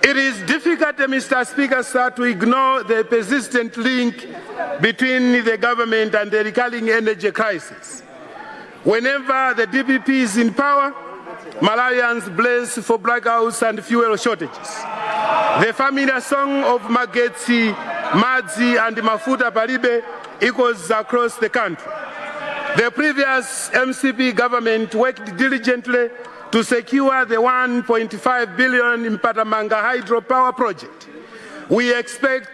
It is difficult, Mr. Speaker, sir, to ignore the persistent link between the government and the recurring energy crisis. Whenever the DPP is in power, Malawians bless for blackouts and fuel shortages. The familiar song of Magetsi, Madzi, and Mafuta Palibe echoes across the country. The previous MCP government worked diligently to secure the 1.5 billion Mpatamanga hydropower project. We expect,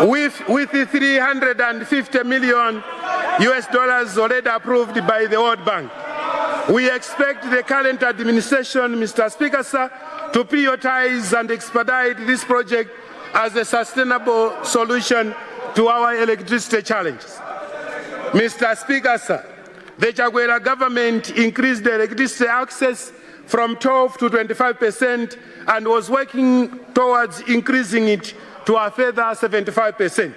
with the 350 million US dollars already approved by the World Bank, we expect the current administration, Mr. Speaker, sir, to prioritize and expedite this project as a sustainable solution to our electricity challenges. Mr. Speaker, sir, the Chakwera government increased the electricity access from 12 to 25% and was working towards increasing it to a further 75%.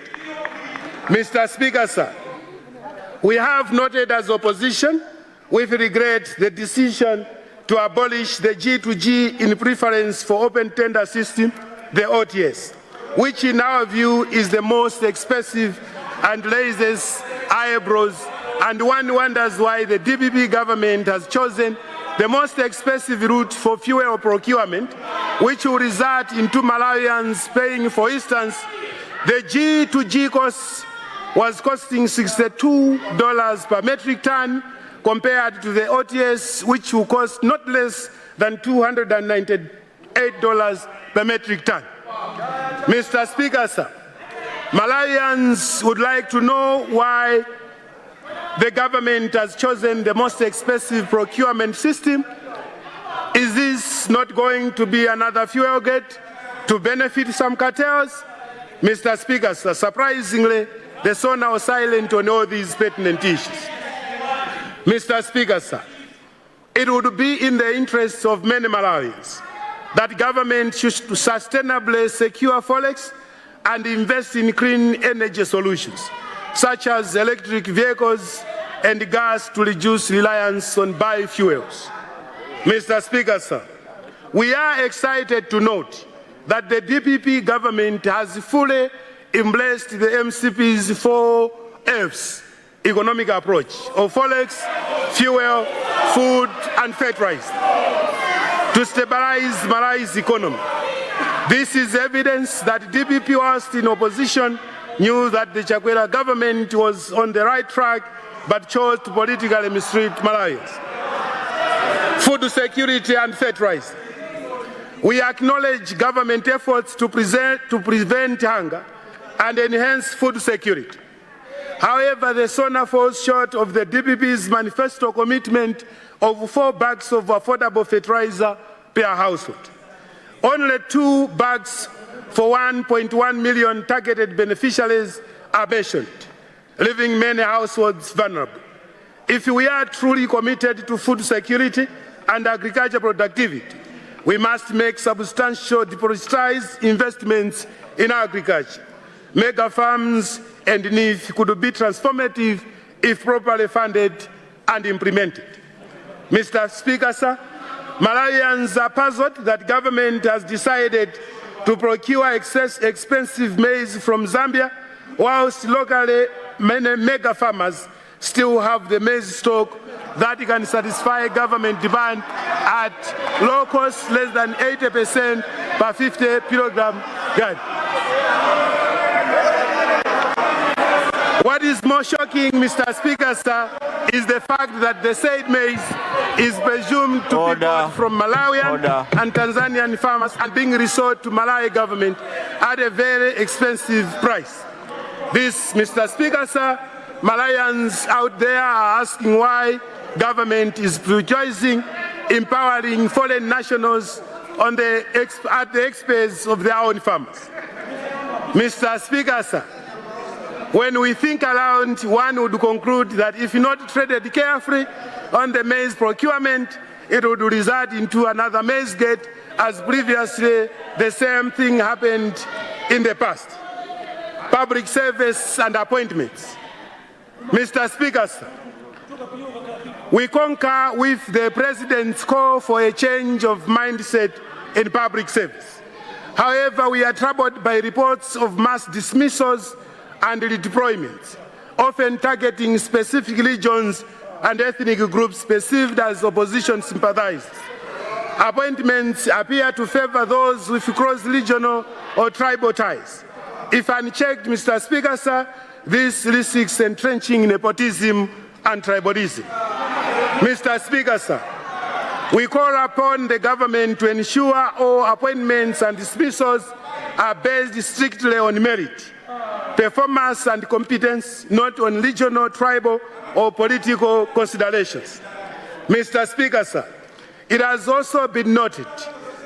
Mr. Speaker, sir, we have noted as opposition with regret the decision to abolish the G2G in preference for open tender system, the OTS, which in our view is the most expensive and raises eyebrows, and one wonders why the DPP government has chosen the most expensive route for fuel procurement, which will result in Malawians paying, for instance, The G2G cost was costing $62 per metric ton compared to the OTS, which will cost not less than $298 per metric ton. Mr. Speaker, sir, Malawians would like to know why the government has chosen the most expensive procurement system. Is this not going to be another fuel gate to benefit some cartels? Mr. Speaker, sir, surprisingly, the SONA was silent on all these pertinent issues. Mr. Speaker, sir, it would be in the interests of many Malawians that government should sustainably secure forex and invest in clean energy solutions, such as electric vehicles and gas to reduce reliance on biofuels. Mr. Speaker, sir, we are excited to note that the DPP government has fully embraced the MCP's 4 F's economic approach of forex, fuel, food, and fertilizer to stabilize Malawi's economy. This is evidence that DPP, whilst in opposition, knew that the Chakwera government was on the right track but chose to politically mistreat Malawians. Food security and fertilizer. We acknowledge government efforts to prevent hunger and enhance food security. However, the SONA falls short of the DPP's manifesto commitment of 4 bags of affordable fertilizer per household. Only 2 bags for 1.1 million targeted beneficiaries are mentioned, leaving many households vulnerable. If we are truly committed to food security and agriculture productivity, we must make substantial depoliticized investments in agriculture. Mega farms and NIF could be transformative if properly funded and implemented. Mr. Speaker, sir, Malawians are puzzled that government has decided to procure expensive maize from Zambia, whilst locally many mega farmers still have the maize stock that can satisfy government demand at low cost, less than 80% per 50 kilogram guide. What is more shocking, Mr. Speaker, sir, is the fact that the said maize is presumed to be bought from Malawian and Tanzanian farmers and being resold to Malawi government at a very expensive price. This, Mr. Speaker, sir, Malawians out there are asking why government is prioritizing empowering foreign nationals at the expense of their own farmers. Mr. Speaker, sir, when we think around, one would conclude that if not treated carefully on the maize procurement, it would result into another maize gate, as previously the same thing happened in the past. Public service and appointments. Mr. Speaker, sir, we concur with the President's call for a change of mindset in public service. However, we are troubled by reports of mass dismissals and redeployments, often targeting specific regions and ethnic groups perceived as opposition sympathizers. Appointments appear to favor those with cross-regional or tribal ties. If unchecked, Mr. Speaker, sir, this risks entrenching nepotism and tribalism. Mr. Speaker, sir, we call upon the government to ensure all appointments and dismissals are based strictly on merit, performance and competence, not on regional, tribal, or political considerations. Mr. Speaker, sir, it has also been noted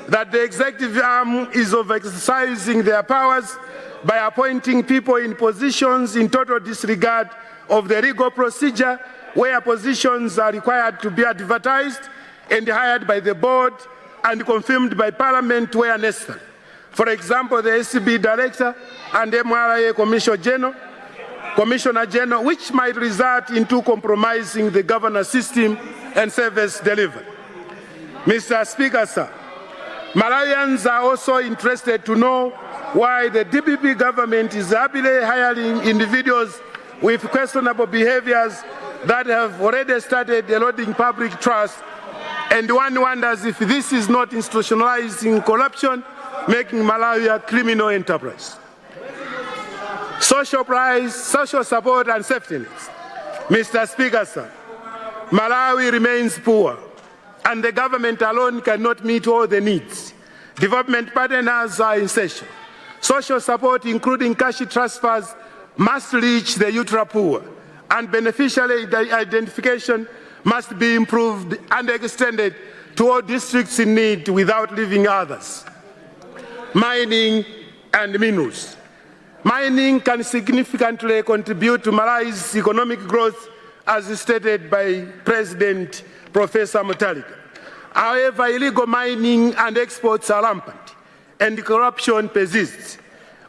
that the executive arm is over-exercising their powers by appointing people in positions in total disregard of the legal procedure, where positions are required to be advertised and hired by the board and confirmed by Parliament where necessary. For example, the SCB Director and MRA Commissioner General, which might result into compromising the governance system and service delivery. Mr. Speaker, sir, Malawians are also interested to know why the DPP government is happily hiring individuals with questionable behaviors that have already started eroding public trust, and one wonders if this is not institutionalizing corruption, making Malawi a criminal enterprise. Social price, social support and safety nets. Mr. Speaker, sir, Malawi remains poor, and the government alone cannot meet all the needs. Development partners are essential. Social support, including cash transfers, must reach the ultra poor, and beneficiary identification must be improved and extended to all districts in need without leaving others. Mining and minerals. Mining can significantly contribute to Malawi's economic growth, as stated by President Professor Mutharika. However, illegal mining and exports are rampant, and corruption persists.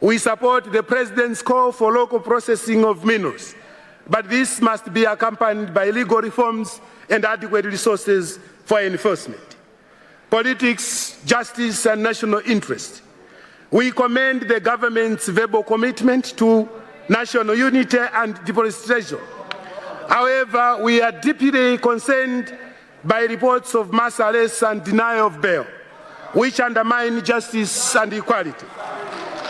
We support the President's call for local processing of minerals, but this must be accompanied by legal reforms and adequate resources for enforcement. Politics, justice, and national interest. We commend the government's verbal commitment to national unity and deforestation. However, we are deeply concerned by reports of mass arrests and denial of bail, which undermine justice and equality.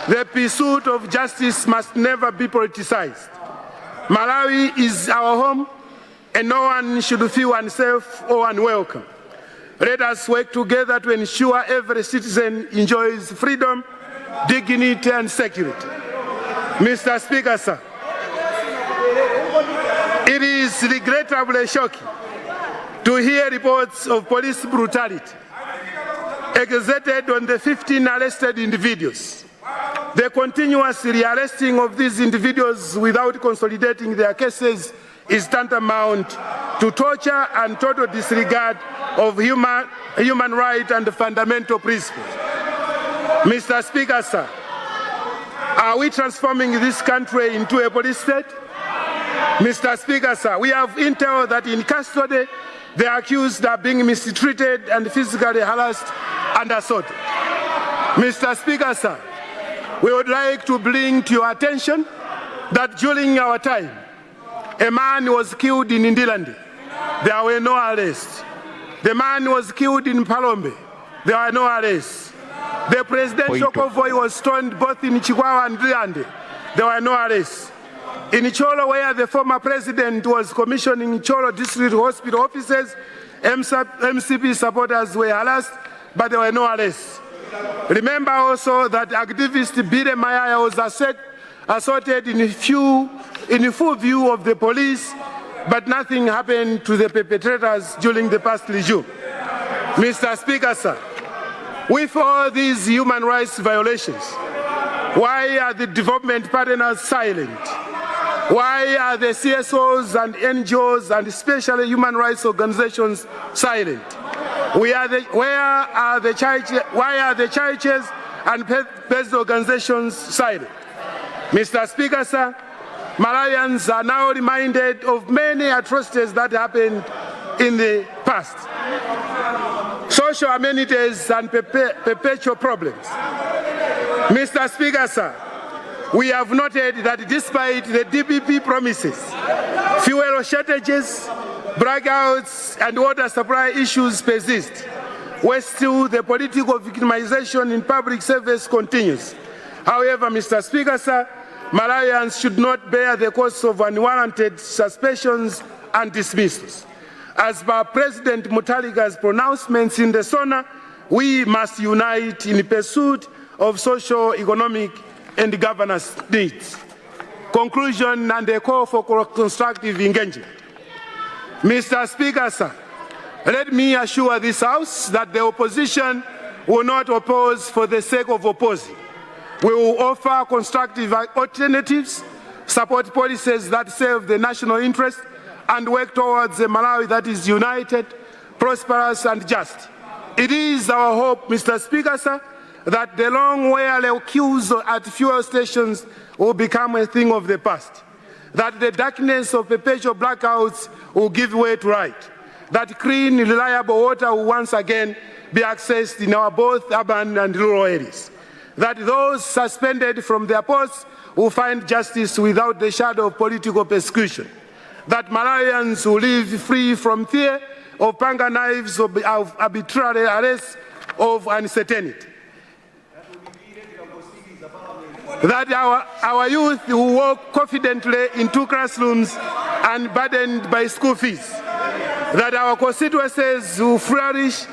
The pursuit of justice must never be politicized. Malawi is our home, and no one should feel unsafe or unwelcome. Let us work together to ensure every citizen enjoys freedom, dignity, and security. Mr. Speaker, sir, it is regrettably shocking to hear reports of police brutality exerted on the 15 arrested individuals. The continuous rearresting of these individuals without consolidating their cases is tantamount to torture and total disregard of human rights and fundamental principles. Mr. Speaker, sir, are we transforming this country into a police state? Mr. Speaker, sir, we have intel that in custody, the accused are being mistreated and physically harassed and assaulted. Mr. Speaker, sir, we would like to bring to your attention that during our time, a man was killed in Indilandi. There were no arrests. The man was killed in Palombe. There were no arrests. The presidential convoy was stoned both in Chikwawa and Ndilandi. There were no arrests. In Cholo, where the former president was commissioning Cholo District Hospital offices, MCP supporters were harassed, but there were no arrests. Remember also that activist Bire Maya was assaulted in full view of the police, but nothing happened to the perpetrators during the past regime. Mr. Speaker, sir, with all these human rights violations, why are the development partners silent? Why are the CSOs and NGOs and especially human rights organizations silent? Why are the churches and peasant organizations silent? Mr. Speaker, sir, Malawians are now reminded of many atrocities that happened in the past. Social amenities and perpetual problems. Mr. Speaker, sir, we have noted that despite the DPP promises, fuel shortages, blackouts, and water supply issues persist, where still the political victimization in public service continues. However, Mr. Speaker, sir, Malawians should not bear the cost of unwarranted suspensions and dismissals. As per President Mutharika's pronouncements in the SONA, we must unite in pursuit of social, economic, and governance needs. Conclusion and a call for constructive engagement. Mr. Speaker, sir, let me assure this House that the opposition will not oppose for the sake of opposing. We will offer constructive alternatives, support policies that serve the national interest, and work towards a Malawi that is united, prosperous, and just. It is our hope, Mr. Speaker, sir, that the long weary queues at fuel stations will become a thing of the past, that the darkness of perpetual blackouts will give way to light, that clean, reliable water will once again be accessed in our both urban and rural areas, that those suspended from their posts will find justice without the shadow of political persecution, that Malawians will live free from fear of panga knives, of arbitrary arrests, of uncertainty. that our youth will walk confidently into classrooms unburdened by school fees, that our constituencies will flourish,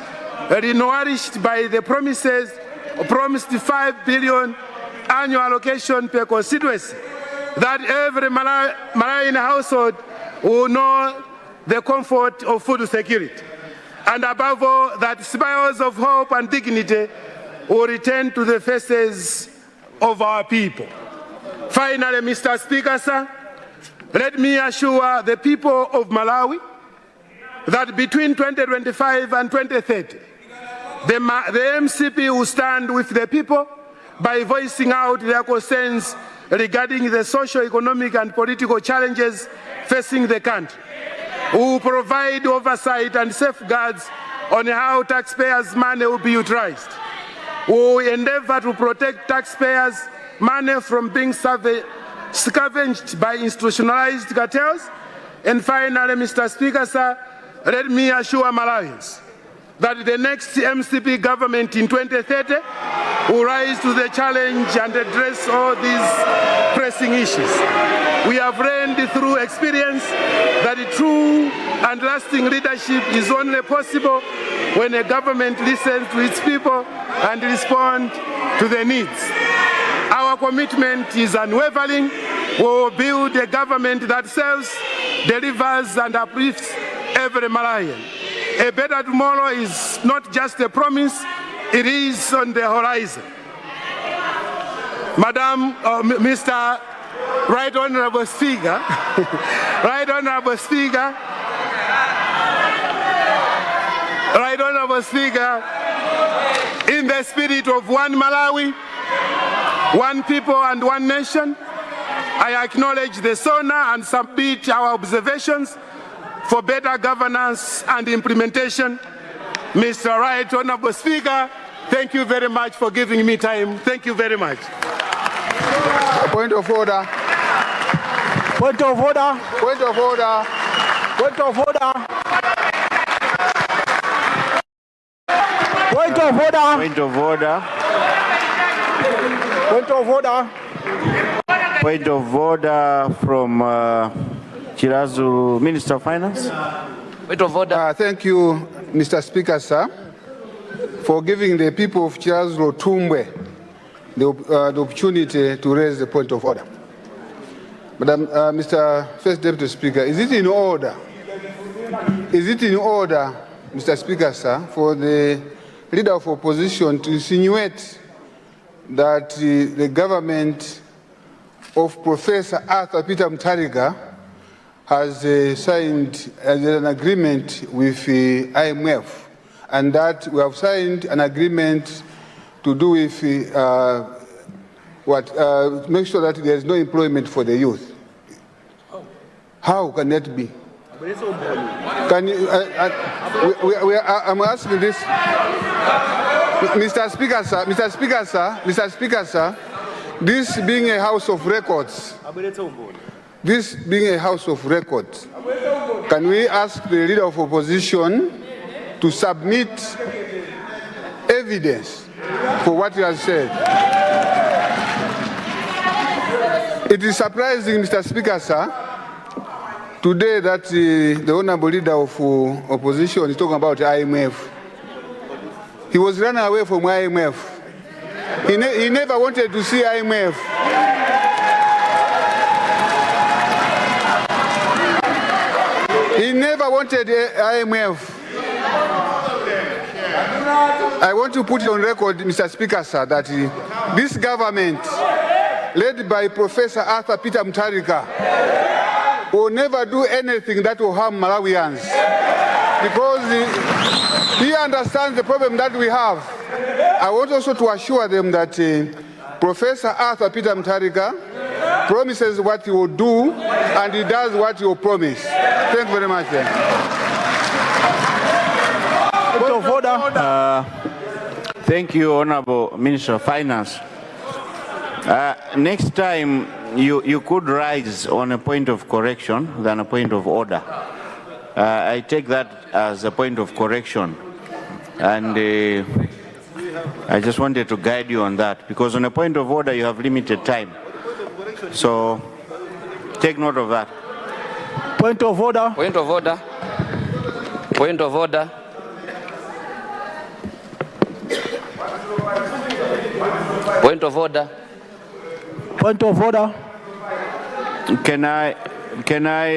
nourished by the promised 5 billion annual allocation per constituency, that every Malawian household will know the comfort of food security, and above all, that smiles of hope and dignity will return to the faces of our people. Finally, Mr. Speaker, sir, let me assure the people of Malawi that between 2025 and 2030, the MCP will stand with the people by voicing out their concerns regarding the social, economic, and political challenges facing the country. We will provide oversight and safeguards on how taxpayers' money will be utilized. We will endeavor to protect taxpayers' money from being scavenged by institutionalized cartels. And finally, Mr. Speaker, sir, let me assure Malawians that the next MCP government in 2030 will rise to the challenge and address all these pressing issues. We have learned through experience that true and lasting leadership is only possible when a government listens to its people and responds to their needs. Our commitment is unwavering. We will build a government that serves, delivers, and uplifts every Malawian. A better tomorrow is not just a promise, it is on the horizon. Madam, Mr. Right Honorable Speaker, Right Honorable Speaker, Right Honorable Speaker, in the spirit of one Malawi, one people and one nation, I acknowledge the SONA and submit our observations for better governance and implementation. Mr. Right Honorable Speaker, thank you very much for giving me time. Thank you very much. Point of order. Point of order. Point of order. Point of order. Point of order. Point of order. Point of order. Point of order from Chirazu, Minister of Finance. Point of order. Thank you, Mr. Speaker, sir, for giving the people of Chirazu Tumbwe the opportunity to raise the point of order. Madam, Mr. First Deputy Speaker, is it in order? Is it in order, Mr. Speaker, sir, for the leader of opposition to insinuate that the government of Professor Arthur Peter Mutharika has signed an agreement with IMF, and that we have signed an agreement to do with make sure that there is no employment for the youth. How can that be? Can you, I'm asking this, Mr. Speaker, sir, Mr. Speaker, sir, Mr. Speaker, sir, this being a house of records, this being a house of records, can we ask the leader of opposition to submit evidence for what he has said? It is surprising, Mr. Speaker, sir, today that the honorable leader of opposition is talking about IMF. He was running away from IMF. He never wanted to see IMF. He never wanted IMF. I want to put it on record, Mr. Speaker, sir, that this government, led by Professor Arthur Peter Mutharika, will never do anything that will harm Malawians, because he understands the problem that we have. I want also to assure them that Professor Arthur Peter Mutharika promises what he will do, and he does what he will promise. Thank you very much. Point of order. Thank you, Honorable Minister of Finance. Next time, you could rise on a point of correction than a point of order. I take that as a point of correction. And I just wanted to guide you on that, because on a point of order, you have limited time. So take note of that. Point of order. Point of order. Point of order. Point of order. Point of order. Can I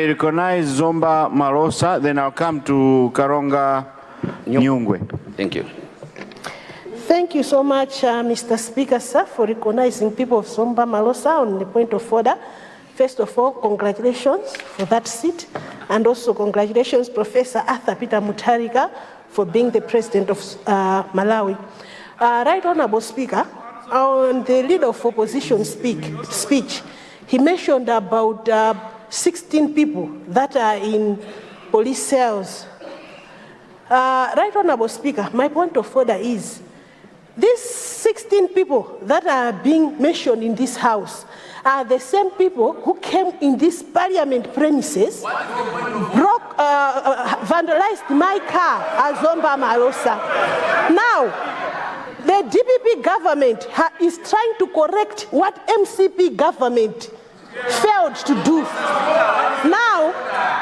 recognize Zomba Marosa? Then I'll come to Karonga Nyungwe. Thank you. Thank you so much, Mr. Speaker, sir, for recognizing people of Zomba Malosa on the point of order. First of all, congratulations for that seat, and also congratulations, Professor Arthur Peter Mutharika, for being the president of Malawi. Right Honorable Speaker, on the leader of opposition speech, he mentioned about 16 people that are in police cells. Right Honorable Speaker, my point of order is, these 16 people that are being mentioned in this house are the same people who came in this parliament premises, vandalized my car at Zomba Marosa. Now, the DPP government is trying to correct what MCP government failed to do. Now,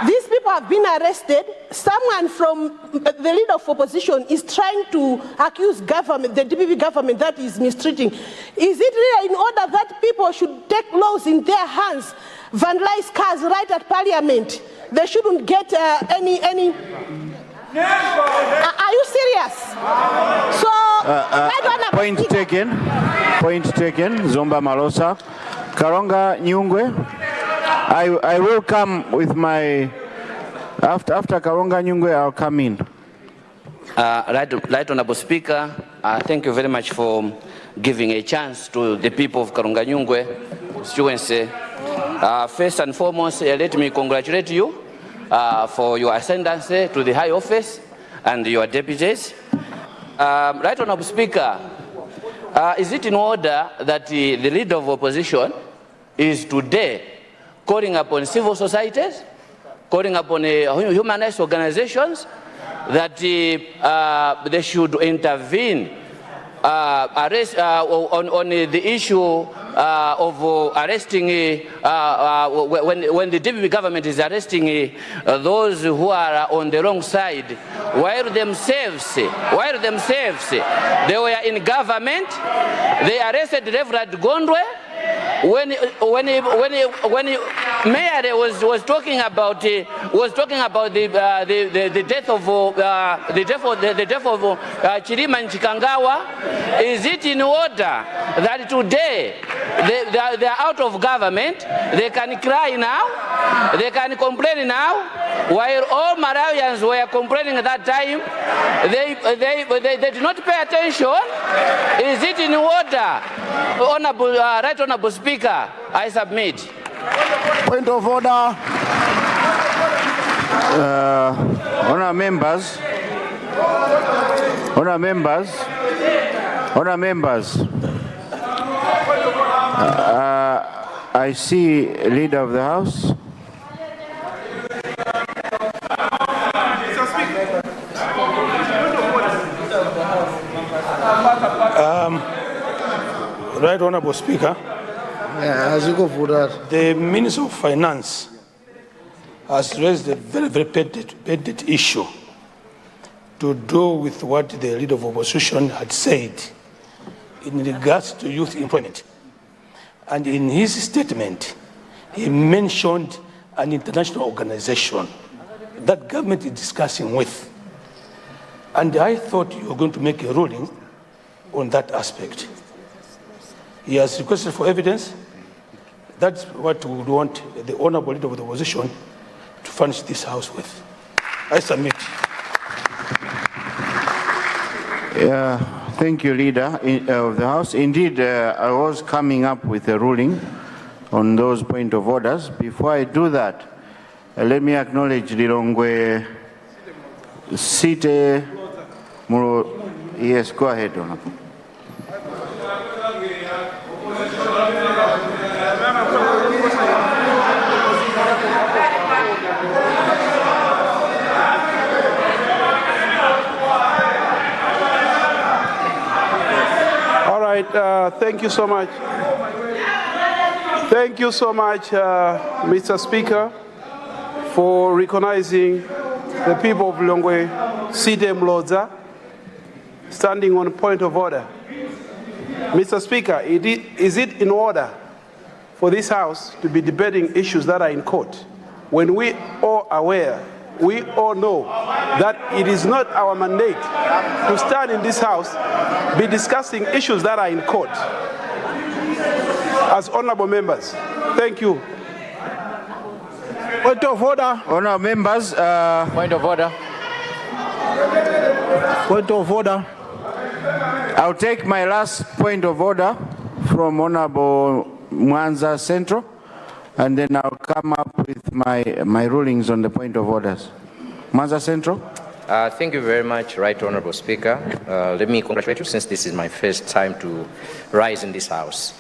these people have been arrested. Someone from the leader of opposition is trying to accuse government, the DPP government, that is mistreating. Is it really in order that people should take laws in their hands, vandalize cars right at parliament? They shouldn't get any... Are you serious? So, point taken. Point taken. Zomba Malosa. Karonga Nyungwe. I will come with my... After Karonga Nyungwe, I'll come in. Right Honorable Speaker, thank you very much for giving a chance to the people of Karonga Nyungwe constituency. First and foremost, let me congratulate you for your ascendancy to the high office and your deputies. Right Honorable Speaker, is it in order that the leader of opposition is today calling upon civil societies, calling upon human rights organizations that they should intervene arrest, on the issue of arresting, when the DPP government is arresting those who are on the wrong side, while themselves they were in government. They arrested Reverend Gondwe when Mayor was talking about the death of Chirima Nchikangawa. Is it in order that today they are out of government, they can cry now, they can complain now, while all Malawians were complaining at that time? They did not pay attention. Is it in order? Right Honorable Speaker, I submit. Point of order. Honour members. I see Leader of the House. Right Honorable Speaker, the Minister of Finance has raised a very, very pertinent issue to do with what the leader of opposition had said in regards to youth employment. And in his statement, he mentioned an international organization that government is discussing with. And I thought you were going to make a ruling on that aspect. He has requested for evidence. That's what we would want the honorable leader of the opposition to furnish this house with. I submit. Thank you, Leader of the House. Indeed, I was coming up with a ruling on those point of orders. Before I do that, let me acknowledge Lilongwe Site Muro. Yes, go ahead, Honorable. Thank you so much. Thank you so much, Mr. Speaker, for recognizing the people of Lilongwe City Mlodza. Standing on point of order. Mr. Speaker, is it in order for this House to be debating issues that are in court when we all aware, we all know that it is not our mandate to stand in this House, be discussing issues that are in court as honorable members? Thank you. Point of order. Honorable members. Point of order. Point of order. I'll take my last point of order from Honorable Mwanza Central, and then I'll come up with my rulings on the point of orders. Mwanza Central. Thank you very much, Right Honorable Speaker. Let me congratulate you since this is my first time to rise in this House.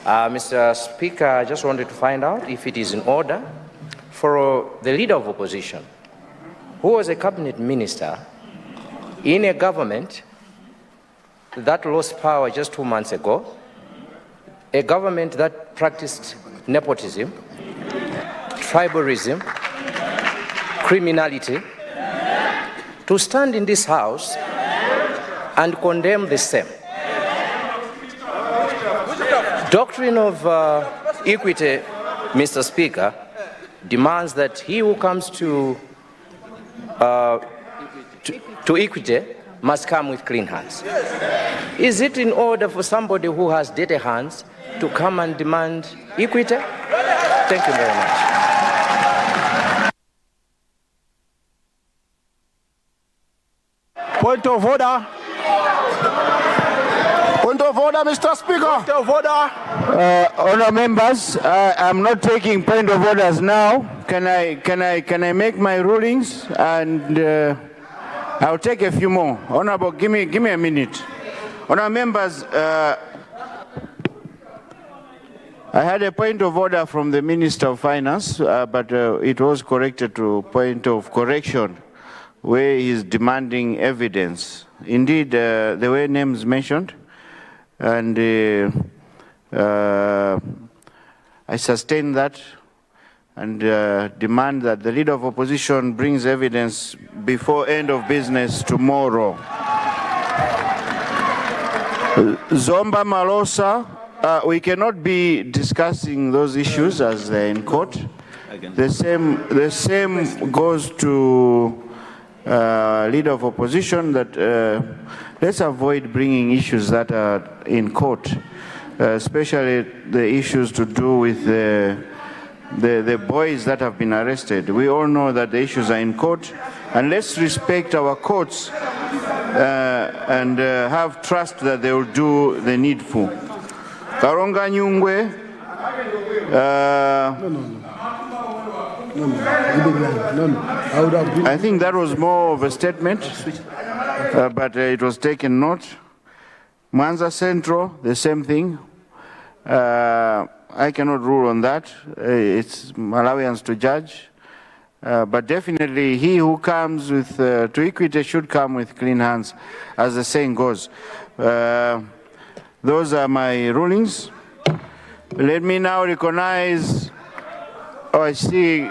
Mr. Speaker, I just wanted to find out if it is in order for the Leader of Opposition, who was a cabinet minister in a government that lost power just 2 months ago, a government that practiced nepotism, tribalism, criminality, to stand in this House and condemn the same. Doctrine of equity, Mr. Speaker, demands that he who comes to equity must come with clean hands. Is it in order for somebody who has dirty hands to come and demand equity? Thank you very much. Point of order. Point of order, Mr. Speaker. Point of order. Honourable members, I'm not taking point of orders now. Can I make my rulings, and I'll take a few more. Honourable, give me a minute. Honourable members, I had a point of order from the Minister of Finance, but it was corrected to point of correction, where he's demanding evidence. Indeed, there were names mentioned, and I sustain that and demand that the Leader of Opposition brings evidence before end of business tomorrow. Zomba Malosa, we cannot be discussing those issues as they're in court. The same goes to Leader of Opposition, that let's avoid bringing issues that are in court, especially the issues to do with the boys that have been arrested. We all know that the issues are in court, and let's respect our courts and have trust that they will do the needful. Karonga Nyungwe. I think that was more of a statement, but it was taken note. Mwanza Central, the same thing. I cannot rule on that. It's Malawians to judge. But definitely he who comes with to equity should come with clean hands, as the saying goes. Those are my rulings. Let me now recognize, I see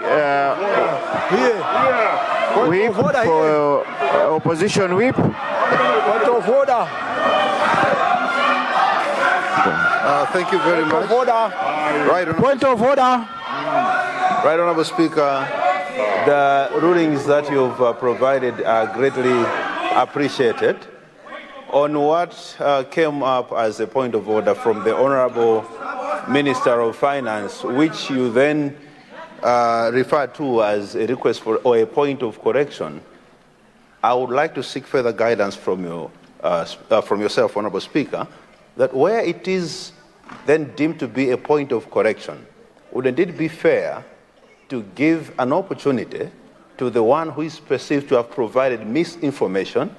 whip for opposition whip. Point of order. Thank you very much. Point of order. Right Honourable Speaker, the rulings that you've provided are greatly appreciated. On what came up as a point of order from the Honourable Minister of Finance, which you then referred to as a request for or a point of correction, I would like to seek further guidance from you, from yourself, Honourable Speaker, that where it is then deemed to be a point of correction, wouldn't it be fair to give an opportunity to the one who is perceived to have provided misinformation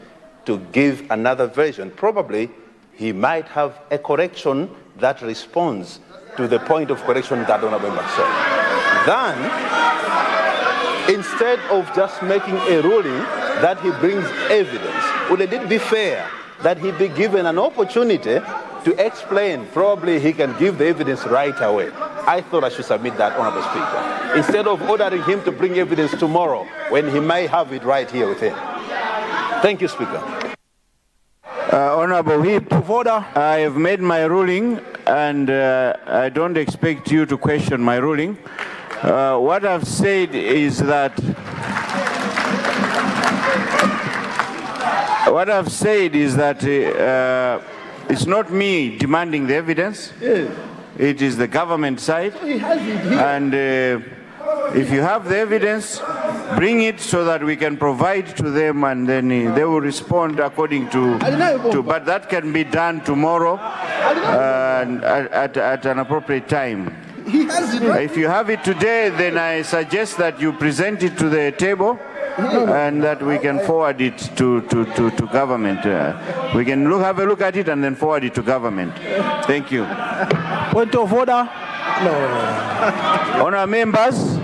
to give another version? Probably he might have a correction that responds to the point of correction that Honourable Member said. Then, instead of just making a ruling that he brings evidence, wouldn't it be fair that he be given an opportunity to explain. Probably he can give the evidence right away. I thought I should submit that, Honorable Speaker, instead of ordering him to bring evidence tomorrow when he may have it right here with him. Thank you, Speaker. Honorable Whip, I have made my ruling, and I don't expect you to question my ruling. What I've said is that it's not me demanding the evidence. It is the government side. And if you have the evidence, bring it so that we can provide to them, and then they will respond according to. But that can be done tomorrow at an appropriate time. If you have it today, then I suggest that you present it to the table, and that we can forward it to government. We can have a look at it and then forward it to government. Thank you. Point of order. No. Honour members.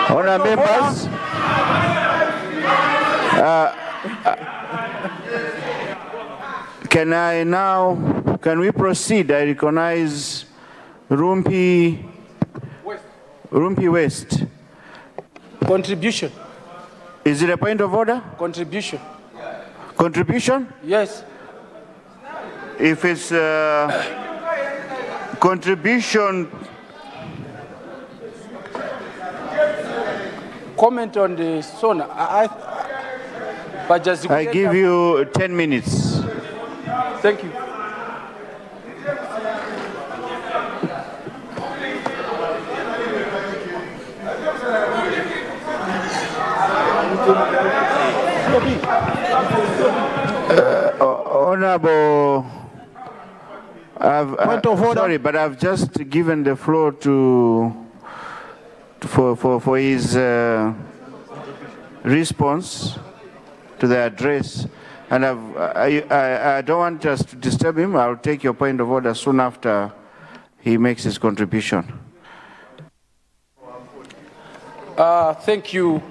Honour members. Can we proceed? I recognize Luntha West. Contribution. Is it a point of order? Contribution. Contribution? Yes. If it's contribution. Comment on the SONA. I give you 10 minutes. Thank you. Honorable, sorry, but I've just given the floor for his response to the address, and I don't want us to disturb him. I'll take your point of order soon after he makes his contribution. Thank you.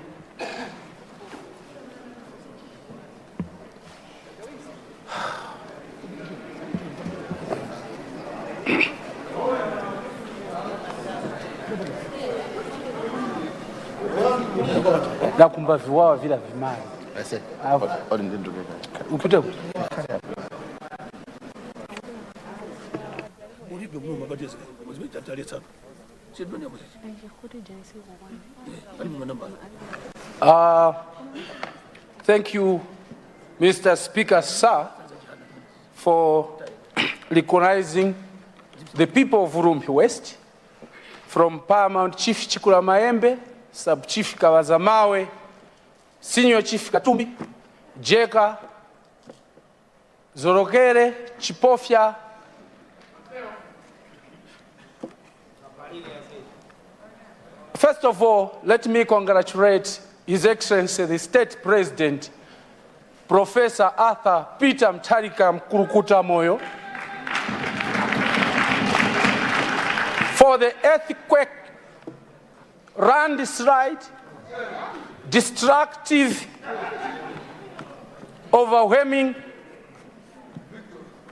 Nakumba viwawa vila vimali. Ukute thank you, Mr. Speaker, sir, for recognizing the people of Luntha West, from Paramount Chief Chikula Maembe, Sub-Chief Kawazamawe, Senior Chief Katumbi, Jeka, Zorokere, Chipofya, first of all, let me congratulate His Excellency the State President, Professor Arthur Peter Mutharika Mkurukuta Moyo, for the earthquake, landslide, destructive, overwhelming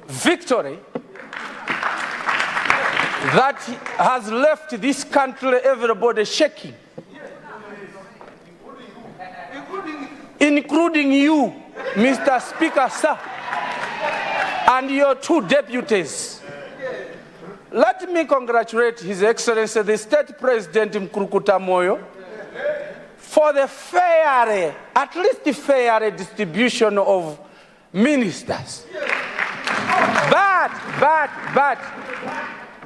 victory that has left this country everybody shaking, including you, Mr. Speaker, sir, and your two deputies. Let me congratulate His Excellency the State President Mkurukuta Moyo for the fair, at least fair distribution of ministers. But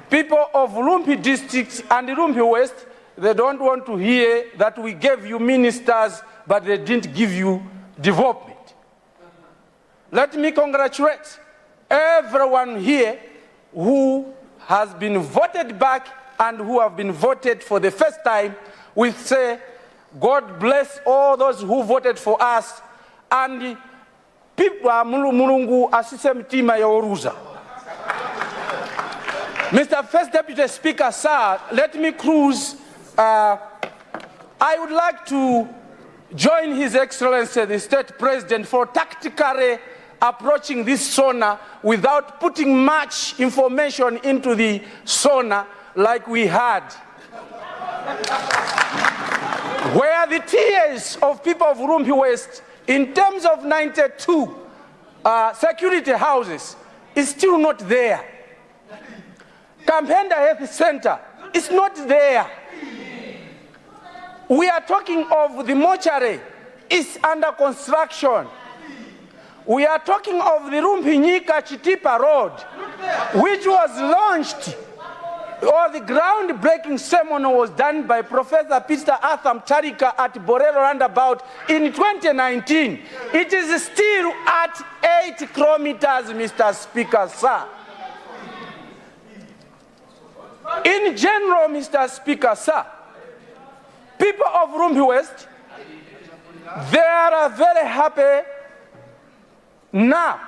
people of Luntha District and Luntha West, they don't want to hear that we gave you ministers, but they didn't give you development. Let me congratulate everyone here who has been voted back and who have been voted for the first time. We say, God bless all those who voted for us, and people are mulungu asise mtima ya oruza. Mr. First Deputy Speaker, sir, let me close. I would like to join His Excellency the State President for tactically approaching this sauna without putting much information into the sauna like we had. Where the tears of people of Rumpi West, in terms of 92 security houses, is still not there. Kampenda Health Center is not there. We are talking of the mortuary, it's under construction. We are talking of the Rumpi-Nyika Chitipa Road, which was launched, or the groundbreaking ceremony was done by Professor Peter Arthur Mutharika at Borero Roundabout in 2019. It is still at 8 kilometers, Mr. Speaker, sir. In general, Mr. Speaker, sir, people of Rumpi West, they are very happy now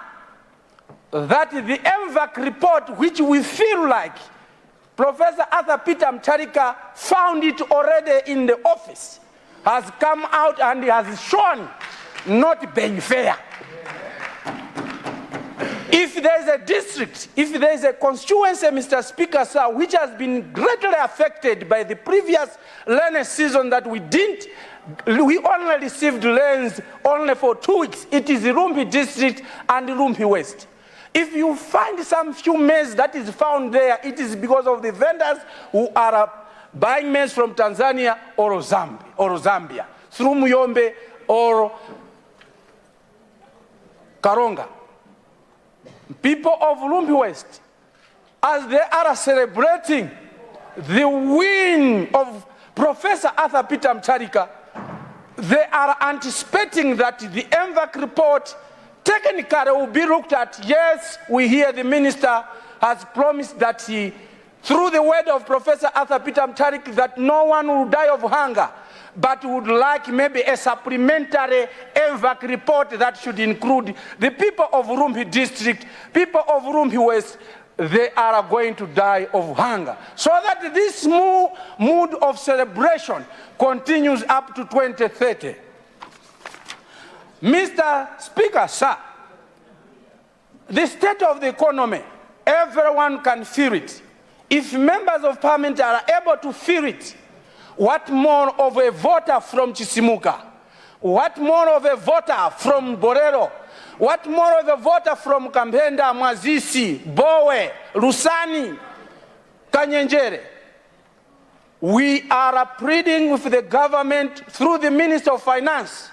that the MVAC report, which we feel like Professor Arthur Peter Mutharika found it already in the office, has come out and has shown not being fair. If there is a district, if there is a constituency, Mr. Speaker, sir, which has been greatly affected by the previous rainy season that we only received rains only for 2 weeks, it is the Rumpi district and Rumpi West. If you find some few maize that is found there, it is because of the vendors who are buying maize from Tanzania or Zambia, through Muyombe or Karonga. People of Rumpi West, as they are celebrating the win of Professor Arthur Peter Mutharika, they are anticipating that the MVAC report technically will be looked at. Yes, we hear the minister has promised that through the word of Professor Arthur Peter Mutharika, that no one will die of hunger, but would like maybe a supplementary MVAC report that should include the people of Rumpi district, people of Rumpi West. They are going to die of hunger. So that this mood of celebration continues up to 2030. Mr. Speaker, sir, the state of the economy, everyone can feel it. If members of parliament are able to feel it, what more of a voter from Chisimuka? What more of a voter from Borero? What more of a voter from Kampenda, Mwazisi, Bowe, Lusani, Kanyenjere? We are pleading with the government through the Minister of Finance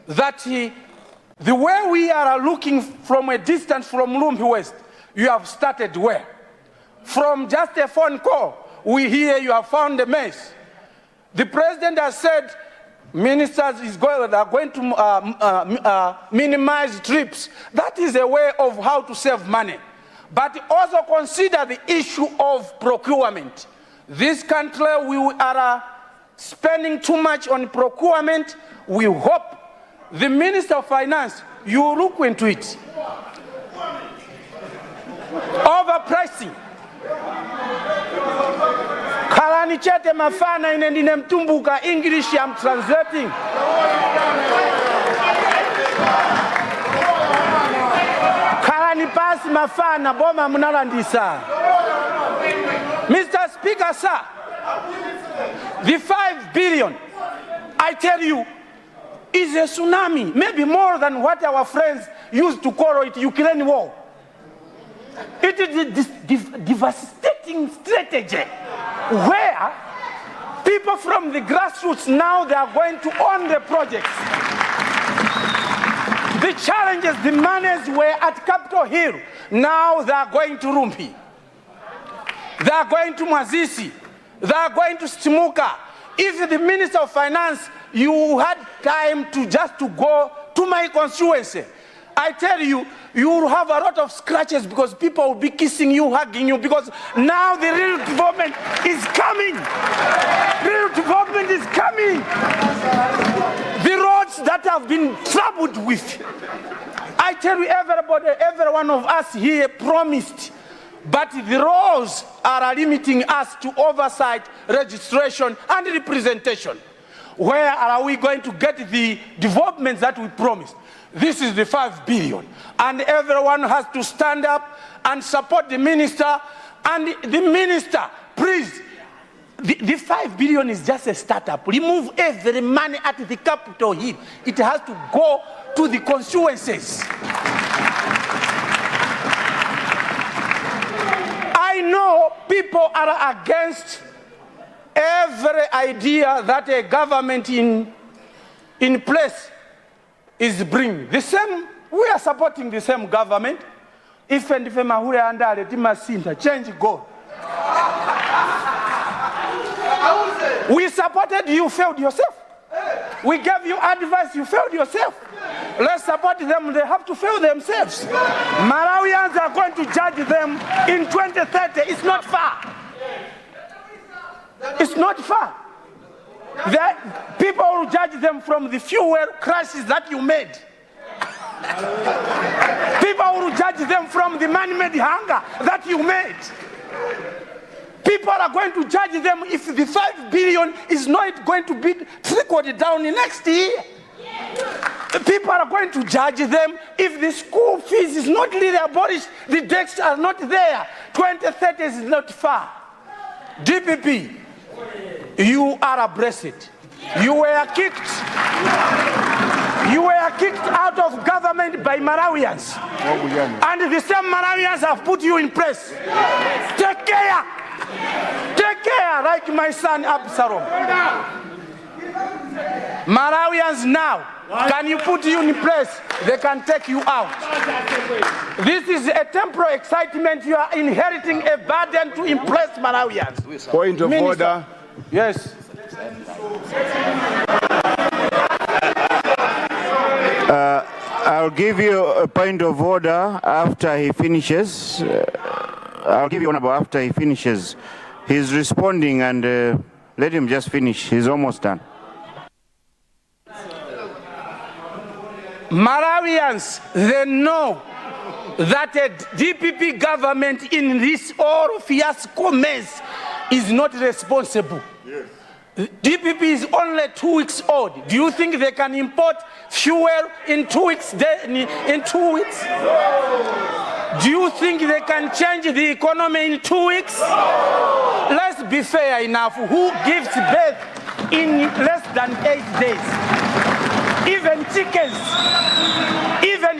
that the way we are looking from a distance from Rumpi West, you have started where? From just a phone call, we hear you have found the mess. The president has said ministers are going to minimize trips. That is a way of how to save money. But also consider the issue of procurement. This country, we are spending too much on procurement. We hope the Minister of Finance, you look into it. Overpricing. Kalani chete mafana inendine mtumbuka English I'm translating. Kalani pasi mafana boma munalandisa. Mr. Speaker, sir, the 5 billion, I tell you, is a tsunami, maybe more than what our friends used to call it Ukraine war. It is a devastating strategy where people from the grassroots now they are going to own the projects. The challenges, the monies were at Capitol Hill. Now they are going to Rumpi. They are going to Mwazisi. They are going to Stimuka. If the Minister of Finance, you had time to just to go to my constituency, I tell you, you will have a lot of scratches because people will be kissing you, hugging you, because now the real development is coming. Real development is coming. The roads that have been troubled with. I tell you, everybody, every one of us here promised, but the laws are limiting us to oversight, registration, and representation. Where are we going to get the developments that we promised? This is the 5 billion. And everyone has to stand up and support the minister. And the minister, please, the 5 billion is just a startup. Remove every money at the Capitol Hill. It has to go to the constituencies. I know people are against every idea that a government in place is bringing. The same, we are supporting the same government. If and if change go. We supported you, failed yourself. We gave you advice, you failed yourself. Let's support them, they have to fail themselves. Malawians are going to judge them in 2030. It's not far. It's not far. The people will judge them from the fuel crisis that you made. People will judge them from the man-made hunger that you made. People are going to judge them if the 5 billion is not going to be trickled down next year. People are going to judge them if the school fees is not really abolished, the debts are not there. 2030 is not far. DPP, you are a blessed. You were kicked out of government by Malawians. And the same Malawians have put you in place. Take care. Take care, like my son Absalom. Malawians now, can you put you in place? They can take you out. This is a temporary excitement. You are inheriting a burden to impress Malawians. Point of order. Yes. I'll give you a point of order after he finishes. I'll give you one after he finishes. He's responding, and let him just finish. He's almost done. Malawians, they know that a DPP government in this all fiasco mess is not responsible. Yes. DPP is only 2 weeks old. Do you think they can import fuel in 2 weeks? In 2 weeks? Do you think they can change the economy in 2 weeks? Let's be fair enough. Who gives birth in less than 8 days? Even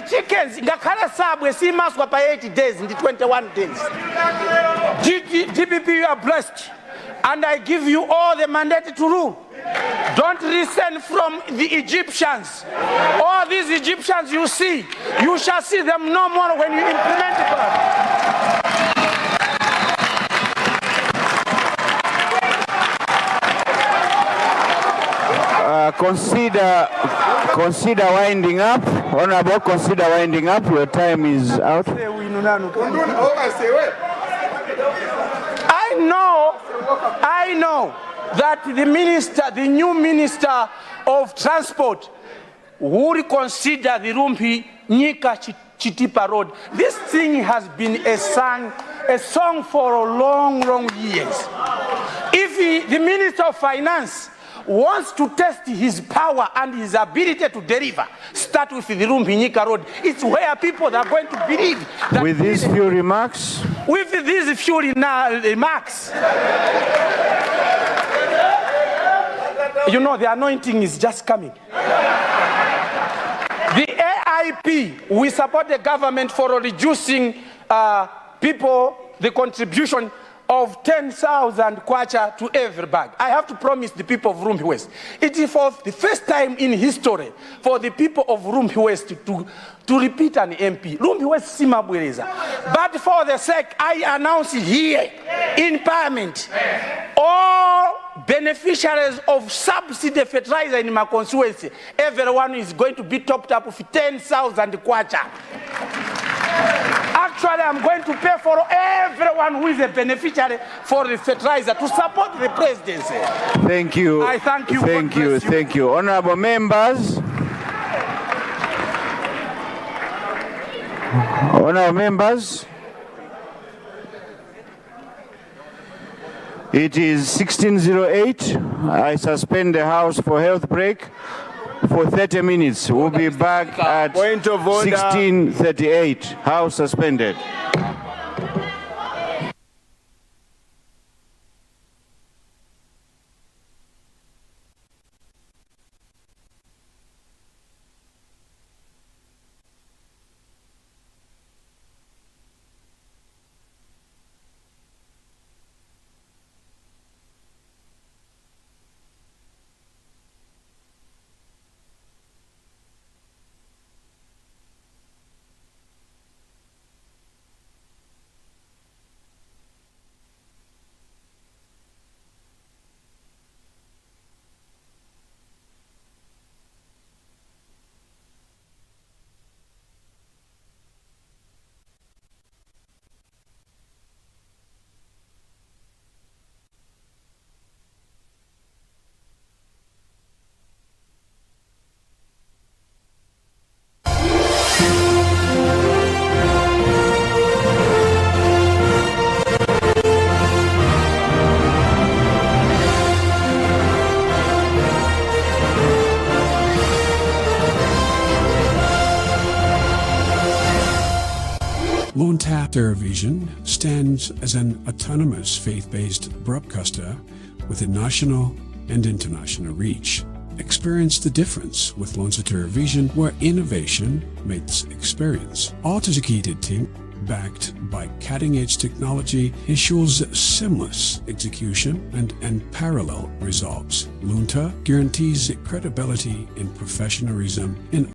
chickens. Ngakhala sabwe simaswa pa 80 days in the 21 days. DPP, you are blessed. And I give you all the mandate to rule. Don't listen from the Egyptians. All these Egyptians you see, you shall see them no more when you implement it. Consider winding up. Honorable, consider winding up. Your time is out. I know that the new minister of transport would consider the Rumpi Nyika Chitipa Road. This thing has been a song for long years. If the minister of finance wants to test his power and his ability to deliver, start with the Rumpi Nyika Road. It's where people are going to believe. That with these few remarks? With these few remarks. You know, the anointing is just coming. The AIP, we support the government for reducing the contribution of 10,000 kwacha to every bag. I have to promise the people of Rumpi West. It is for the first time in history for the people of Rumpi West to repeat an MP. Rumpi West simabweleza. But for the sake, I announce here in Parliament, all beneficiaries of subsidy fertilizer in my constituency, everyone is going to be topped up with 10,000 kwacha. Actually, I'm going to pay for everyone who is a beneficiary for the fertilizer to support the presidency. Thank you. I thank you. Thank you. Honorable members. It is 16:08. I suspend the House for health break for 30 minutes. We'll be back at 16:38. House suspended. Luntha Television stands as an autonomous faith-based broadcaster with a national and international reach. Experience the difference with Luntha Television, where innovation meets experience. Authenticated team backed by cutting-edge technology ensures seamless execution and unparalleled results. Luntha guarantees credibility and professionalism in